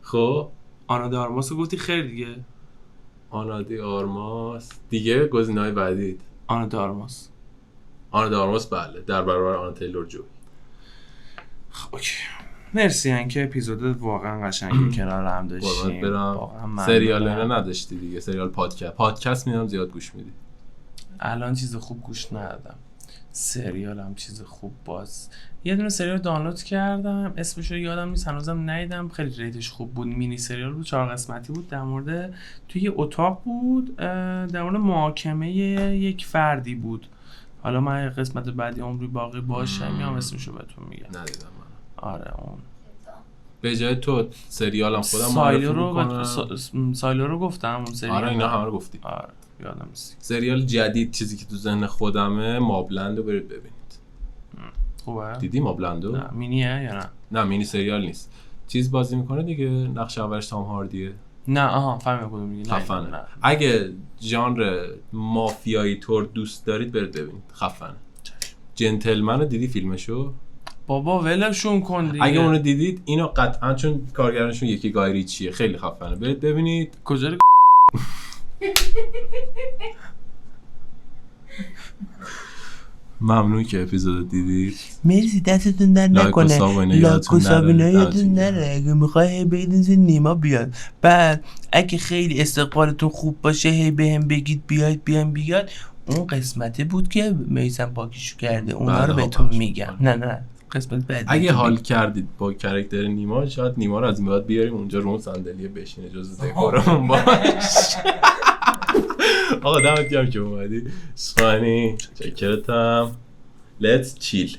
خب آنا د آرماس گفتی خیر دیگه. آنا د آرماس دیگه گزینه‌های بعدی. آنا د آرماس بله در برابر آنا تیلور جوی. خب اوکی. مرسی اینکه اپیزود واقعا قشنگی کنار هم داشتیم. واقعا سریال اینا نداشتی دیگه. سریال پادکست میدم زیاد گوش میدی. الان چیز خوب گوش ندادم. سریال هم چیز خوب باز یه دونه سریال دانلود کردم اسمش رو یادم نیست هنوزم ندیدم. خیلی ریتش خوب بود. مینی سریال بود 4 قسمتی بود. در مورد توی یه اتاق بود در مورد محاکمه یک فردی بود. حالا من قسمت بعدی عمری باقی باشه میام اسمش رو بهتون میگم. ندیدم من. آره اون به جای تو سریالم خودم سایلو رو گفتم اون سریال. آره اینا همه رو گفتی. آره یادم نیست. سریال جدید چیزی که تو ذهن خودمه مابلندو برید ببینید. خوبه؟ دیدی مابلندو؟ نه مینیه یا نه؟ نه مینی سریال نیست. چیز بازی میکنه دیگه. نقش اولش تام هاردیه. نه فهمیدم کدوم میگی. خفنه. اگه ژانر مافیایی طور دوست دارید برید ببینید. خفنه. جنتلمن رو دیدی فیلمشو؟ بابا ولشون کن دیگه. اگه اونو دیدید اینو قطعا چون کارگردانشون یکی گای ریچیه خیلی خفنه. برید ببینید. کجا رو ممنون که اپیزود دیدید. مرسی دستتون در نکنه. لایک و سابینه یادتون نره. اگه میخوای بگید نیما بیاد. بعد اگه خیلی استقبالتون خوب باشه هی بهم بگید بیاد. اون قسمتی بود که میسم پاکیشو کرده اونا رو بهتون میگم. نه قسمت بعدی. اگه حال کردید با کاراکتر نیما شاید نیما رو از این بعد بیاریم اونجا رو صندلیه بشینه جزو دکورمون باش. آقا دمت گرم که اومدی. اسفانی چکرتم. Let's chill.